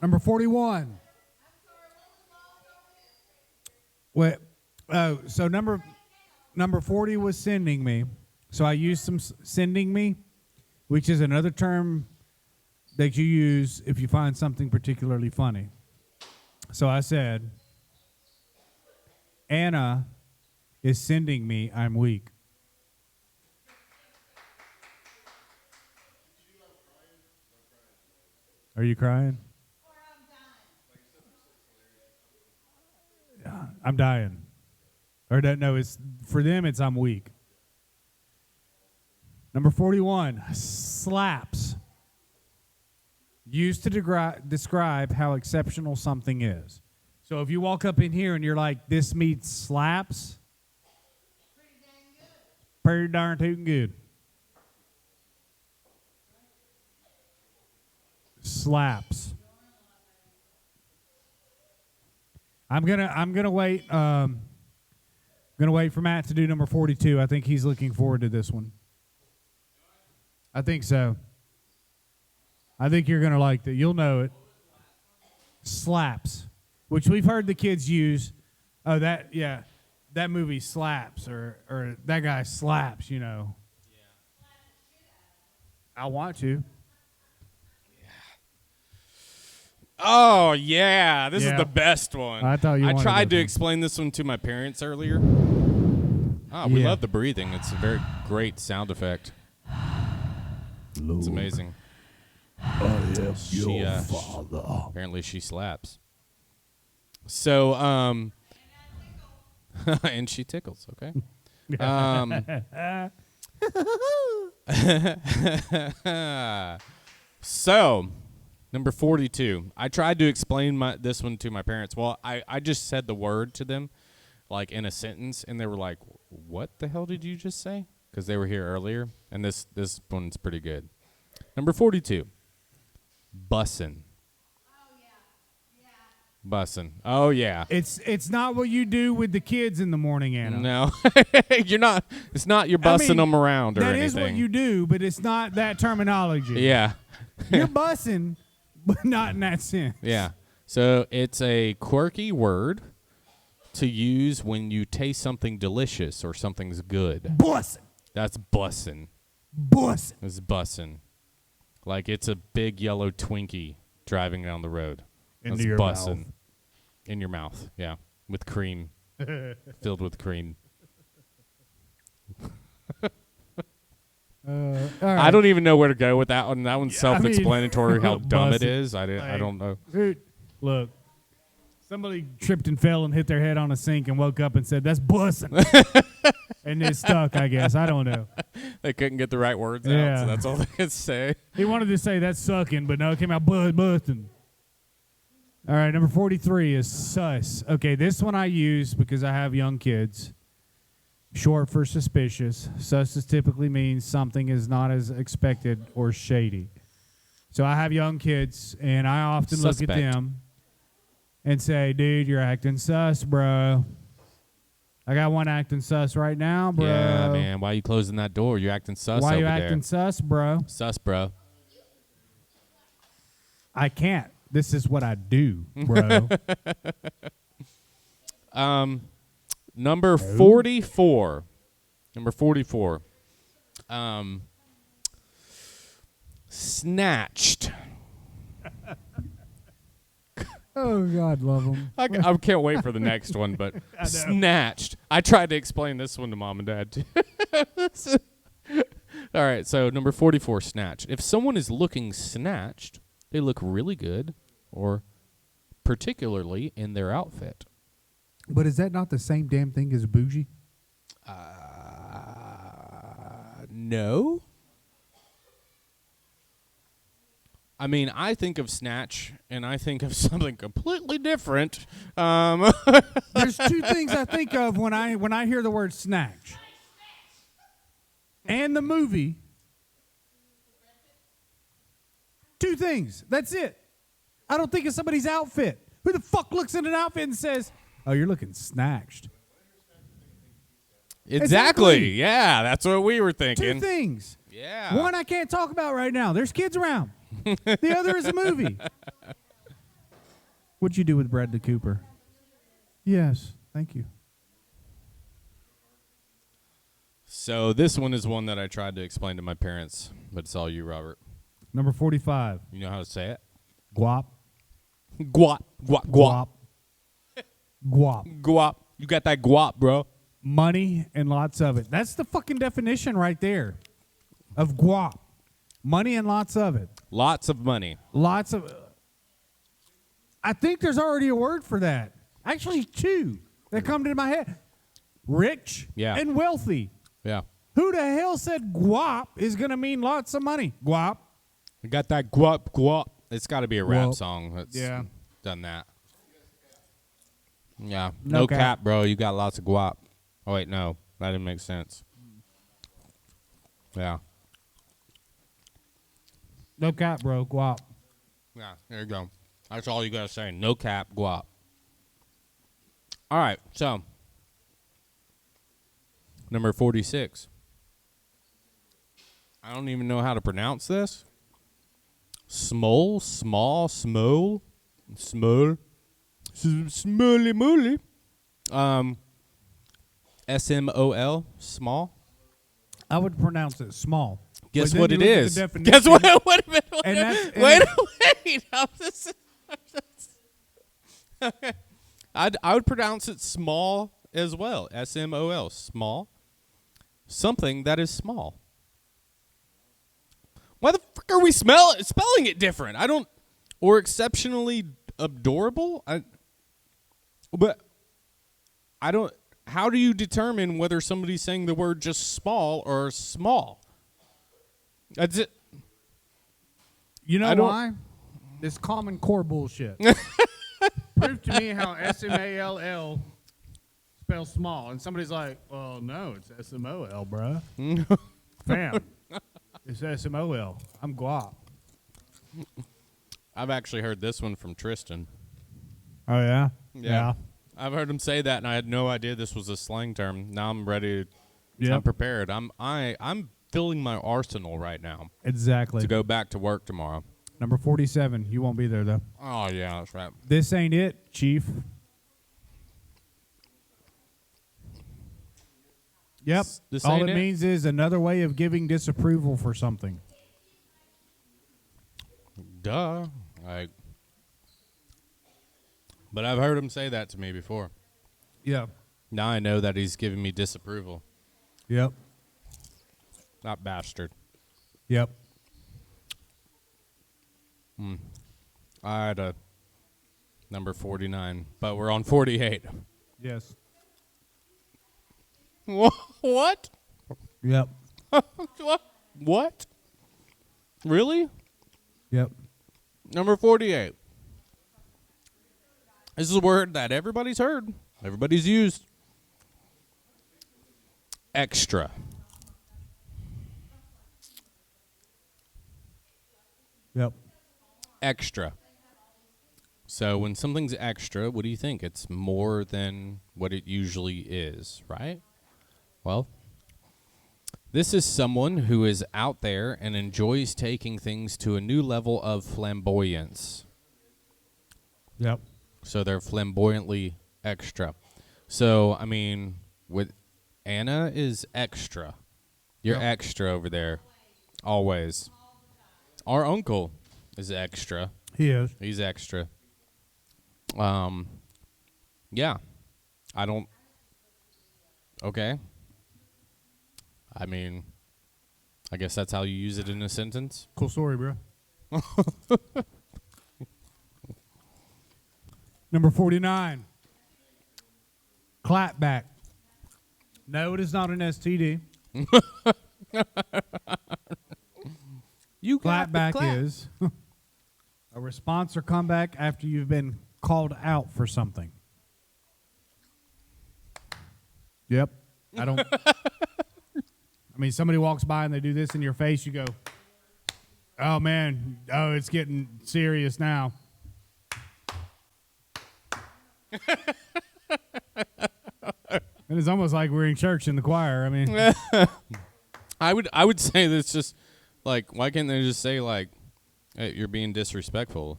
S1: Number 41. Wait. Oh, so number 40 was sending me. So I used some sending me, which is another term that you use if you find something particularly funny. So I said, Anna is sending me. I'm weak. Are you crying? I'm dying. Or no, it's for them. It's I'm weak. Number 41, slaps. Used to describe how exceptional something is. So if you walk up in here and you're like, this meat slaps, pretty darn tootin' good. Slaps. I'm gonna wait. Gonna wait for Matt to do number 42. I think he's looking forward to this one. I think so. I think you're gonna like that. You'll know it. Slaps, which we've heard the kids use. Oh, that movie slaps, or that guy slaps. You know. Yeah. I want to.
S2: Oh, yeah. This is
S1: Yeah.
S2: the best one.
S1: I thought you
S2: I
S1: wanted
S2: tried
S1: this
S2: to
S1: one.
S2: explain this one to my parents earlier. We
S1: Yeah.
S2: love the breathing. It's a very great sound effect. It's amazing.
S7: I am
S2: She,
S7: your father.
S2: Apparently she slaps. So, and she tickles, okay? So, number 42. I tried to explain this one to my parents. Well, I just said the word to them, like in a sentence, and they were like, what the hell did you just say? Because they were here earlier, and this one's pretty good. Number 42. Bussin'. Bussin'. Oh, yeah.
S1: It's not what you do with the kids in the morning, Anna.
S2: No. You're not. It's not you're bussing them around or
S1: that
S2: anything.
S1: is what you do, but it's not that terminology.
S2: Yeah.
S1: You're bussing, but not in that sense.
S2: Yeah. So it's a quirky word to use when you taste something delicious or something's good.
S1: Bussin'.
S2: That's bussin'.
S1: Bussin'.
S2: It's bussin'. Like it's a big yellow Twinkie driving down the road.
S1: Into
S2: That's
S1: your
S2: bussin'.
S1: mouth.
S2: In your mouth, yeah. With cream. Filled with cream.
S1: All right.
S2: I don't even know where to go with that one. That one's
S1: I mean,
S2: self-explanatory how dumb it
S1: bussin'.
S2: is. I don't know.
S1: Dude, look. Somebody tripped and fell and hit their head on a sink and woke up and said, that's bussin'. And it stuck, I guess. I don't know.
S2: They couldn't get the right words
S1: Yeah.
S2: out, so that's all they could say.
S1: He wanted to say that's sucking, but no, it came out bustin'. All right, number 43 is sus. Okay, this one I use because I have young kids. Short for suspicious. Sus typically means something is not as expected or shady. So I have young kids, and I often look
S2: Suspect.
S1: at them and say, dude, you're acting sus, bro. I got one acting sus right now, bro.
S2: Yeah, man. Why you closing that door? You're acting sus
S1: Why
S2: over
S1: you
S2: there.
S1: acting sus, bro?
S2: Sus, bro.
S1: I can't. This is what I do, bro.
S2: Number 44. Number 44. Snatched.
S1: Oh, God, love them.
S2: I can't wait for the next one, but snatched. I tried to explain this one to mom and dad, too. All right, so number 44, snatch. If someone is looking snatched, they look really good, or particularly in their outfit.
S1: But is that not the same damn thing as bougie?
S2: No. I mean, I think of snatch, and I think of something completely different.
S1: There's two things I think of when I hear the word snatch. And the movie. Two things. That's it. I don't think of somebody's outfit. Who the fuck looks at an outfit and says, "Oh, you're looking snatched"?
S2: Exactly. Yeah, that's what we were thinking.
S1: Two things.
S2: Yeah.
S1: One I can't talk about right now. There's kids around. The other is a movie. What'd you do with Bradley Cooper? Yes, thank you.
S2: So this one is one that I tried to explain to my parents, but it's all you, Robert.
S1: Number 45.
S2: You know how to say it?
S1: Guap.
S2: Guap. Guap. Guap.
S1: Guap.
S2: Guap. You got that guap, bro.
S1: Money and lots of it. That's the fucking definition right there of guap. Money and lots of it.
S2: Lots of money.
S1: Lots of. I think there's already a word for that. Actually, two that come to my head. Rich and wealthy.
S2: Yeah.
S1: Who the hell said guap is going to mean lots of money? Guap.
S2: I got that guap, guap. It's got to be a rap
S1: Guap.
S2: song that's done that. Yeah.
S1: No
S2: No
S1: cap.
S2: cap, bro. You got lots of guap. Oh, wait, no. That didn't make sense. Yeah.
S1: No cap, bro. Guap.
S2: Yeah, there you go. That's all you got to say. No cap, guap. All right, so number 46. I don't even know how to pronounce this. Small, small, small, small, smolly, molly. SMOL, small.
S1: I would pronounce it small.
S2: Guess
S1: But
S2: what
S1: then
S2: it
S1: you look at
S2: is.
S1: the definition,
S2: Guess what? Wait a minute.
S1: And that's- and
S2: Wait. I would pronounce it small as well. SMOL, small. Something that is small. Why the fuck are we spelling it different? I don't. Or exceptionally adorable? But I don't. How do you determine whether somebody's saying the word just small or small? That's it.
S1: You know
S2: I don't-
S1: why? This Common Core bullshit. Prove to me how SMALL spells small. And somebody's like, well, no, it's SMOL, bruh. Fam, it's SMOL. I'm guap.
S2: I've actually heard this one from Tristan.
S1: Oh, yeah?
S2: Yeah. I've heard him say that, and I had no idea this was a slang term. Now I'm ready.
S1: Yep.
S2: I'm prepared. I'm filling my arsenal right now
S1: Exactly.
S2: to go back to work tomorrow.
S1: Number 47. You won't be there, though.
S2: Oh, yeah, that's right.
S1: This ain't it, Chief. Yep.
S2: This
S1: All
S2: ain't
S1: it
S2: it?
S1: means is another way of giving disapproval for something.
S2: Duh. But I've heard him say that to me before.
S1: Yeah.
S2: Now I know that he's giving me disapproval.
S1: Yep.
S2: Not bastard.
S1: Yep.
S2: I had a number 49, but we're on 48.
S1: Yes.
S2: What?
S1: Yep.
S2: What? Really?
S1: Yep.
S2: Number 48. This is a word that everybody's heard. Everybody's used. Extra.
S1: Yep.
S2: Extra. So when something's extra, what do you think? It's more than what it usually is, right? Well, this is someone who is out there and enjoys taking things to a new level of flamboyance.
S1: Yep.
S2: So they're flamboyantly extra. So, I mean, with Anna is extra. You're
S1: Yep.
S2: extra over there. Always. Our uncle is extra.
S1: He is.
S2: He's extra. Yeah. I don't. Okay. I mean, I guess that's how you use it in a sentence.
S1: Cool story, bro. Number 49. Clapback. No, it is not an STD.
S2: You got the
S1: Clapback
S2: clap.
S1: is a response or comeback after you've been called out for something. Yep. I don't. I mean, somebody walks by and they do this in your face, you go, oh, man, oh, it's getting serious now. And it's almost like we're in church in the choir. I mean,
S2: I would say that's just like, why can't they just say like, hey, you're being disrespectful,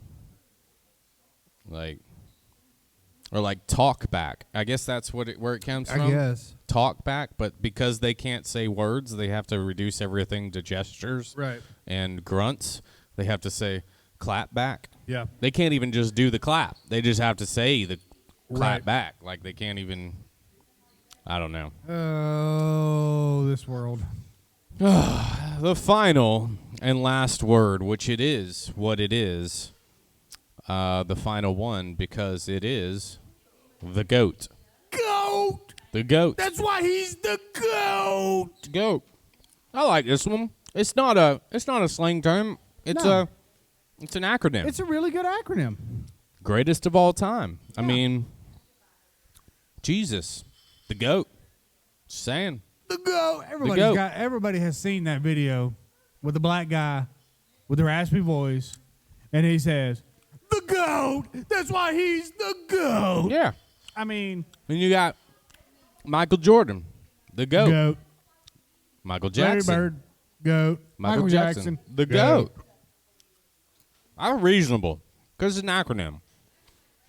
S2: like, or like talk back. I guess that's where it comes from.
S1: I guess.
S2: Talk back, but because they can't say words, they have to reduce everything to gestures,
S1: Right.
S2: and grunts. They have to say clap back.
S1: Yeah.
S2: They can't even just do the clap. They just have to say the clap
S1: Right.
S2: back. Like they can't even. I don't know.
S1: Oh, this world.
S2: The final and last word, which it is what it is, the final one, because it is the GOAT.
S1: Goat!
S2: The GOAT.
S1: That's why he's the goat!
S2: GOAT. I like this one. It's not a slang term. It's
S1: No.
S2: it's an acronym.
S1: It's a really good acronym.
S2: Greatest of all time. I mean, Jesus, the GOAT. Just saying.
S1: The goat.
S2: goat.
S1: Everybody has seen that video with the black guy with the raspy voice, and he says, "The goat. That's why he's the goat."
S2: Yeah.
S1: I mean,
S2: And you got Michael Jordan, the GOAT.
S1: goat.
S2: Michael
S1: Larry
S2: Jackson.
S1: Bird, goat.
S2: Michael Jackson, the GOAT. I'm reasonable because it's an acronym.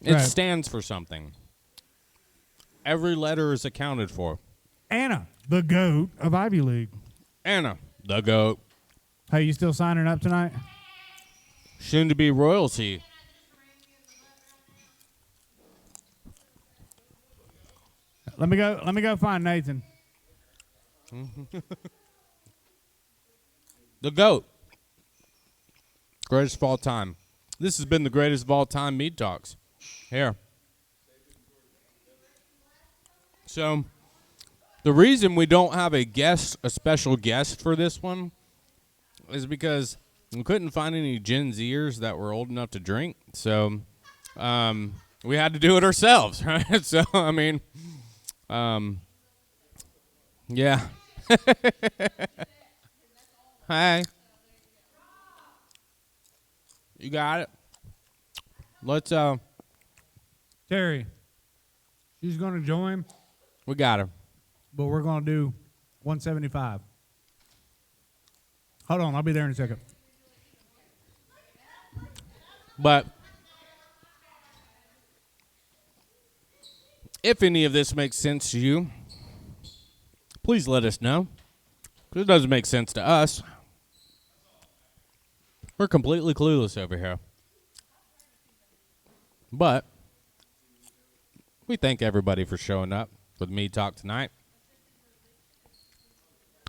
S2: It
S1: Right.
S2: stands for something. Every letter is accounted for.
S1: Anna, the goat of Ivy League.
S2: Anna, the GOAT.
S1: Hey, you still signing up tonight?
S2: Soon to be royalty.
S1: Let me go find Nathan.
S2: The GOAT. Greatest of all time. This has been the greatest of all time Mead Talks. Here. So, the reason we don't have a special guest for this one, is because we couldn't find any Gen Zers that were old enough to drink. So, we had to do it ourselves, right? So, I mean, yeah. Hey. You got it. Let's,
S1: Terry, she's going to join,
S2: we got her.
S1: but we're going to do 175. Hold on, I'll be there in a second.
S2: But if any of this makes sense to you, please let us know. 'Cause it doesn't make sense to us. We're completely clueless over here. But we thank everybody for showing up with Mead Talk tonight.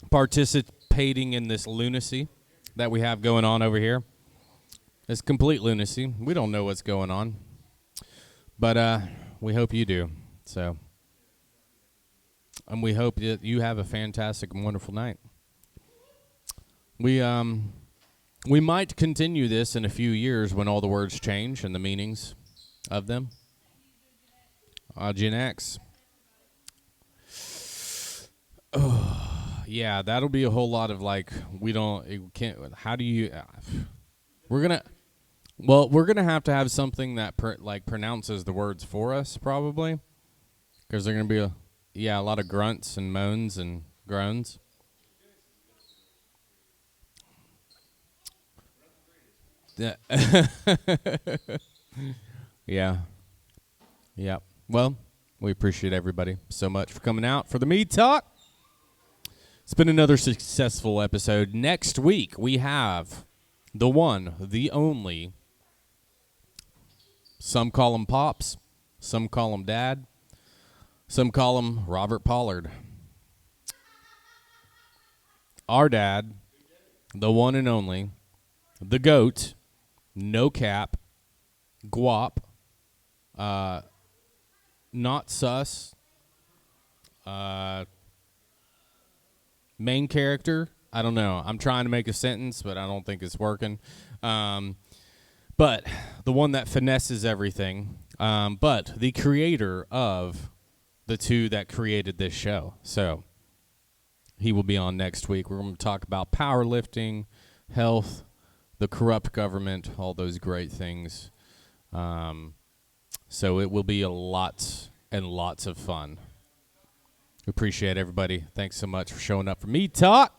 S2: Participating in this lunacy that we have going on over here. It's complete lunacy. We don't know what's going on. But we hope you do. So, and we hope that you have a fantastic and wonderful night. We might continue this in a few years when all the words change and the meanings of them. Gen X. Oh, yeah, that'll be a whole lot of like, how do you, we're going to have to have something that pronounces the words for us probably. Because they're going to be a lot of grunts and moans and groans. Yeah. Yeah. Well, we appreciate everybody so much for coming out for the Mead Talk. It's been another successful episode. Next week, we have the one, the only, Some call him Pops. Some call him Dad. Some call him Robert Pollard. Our dad, the one and only, the GOAT, no cap, guap, not sus, main character. I don't know. I'm trying to make a sentence, but I don't think it's working. But the one that finesses everything, but the creator of the two that created this show. So he will be on next week. We're going to talk about powerlifting, health, the corrupt government, all those great things. So it will be a lot and lots of fun. Appreciate everybody. Thanks so much for showing up for Mead Talk.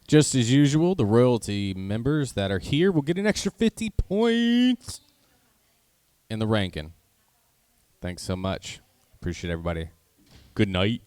S2: Just as usual, the royalty members that are here will get an extra 50 points in the ranking. Thanks so much. Appreciate everybody. Good night.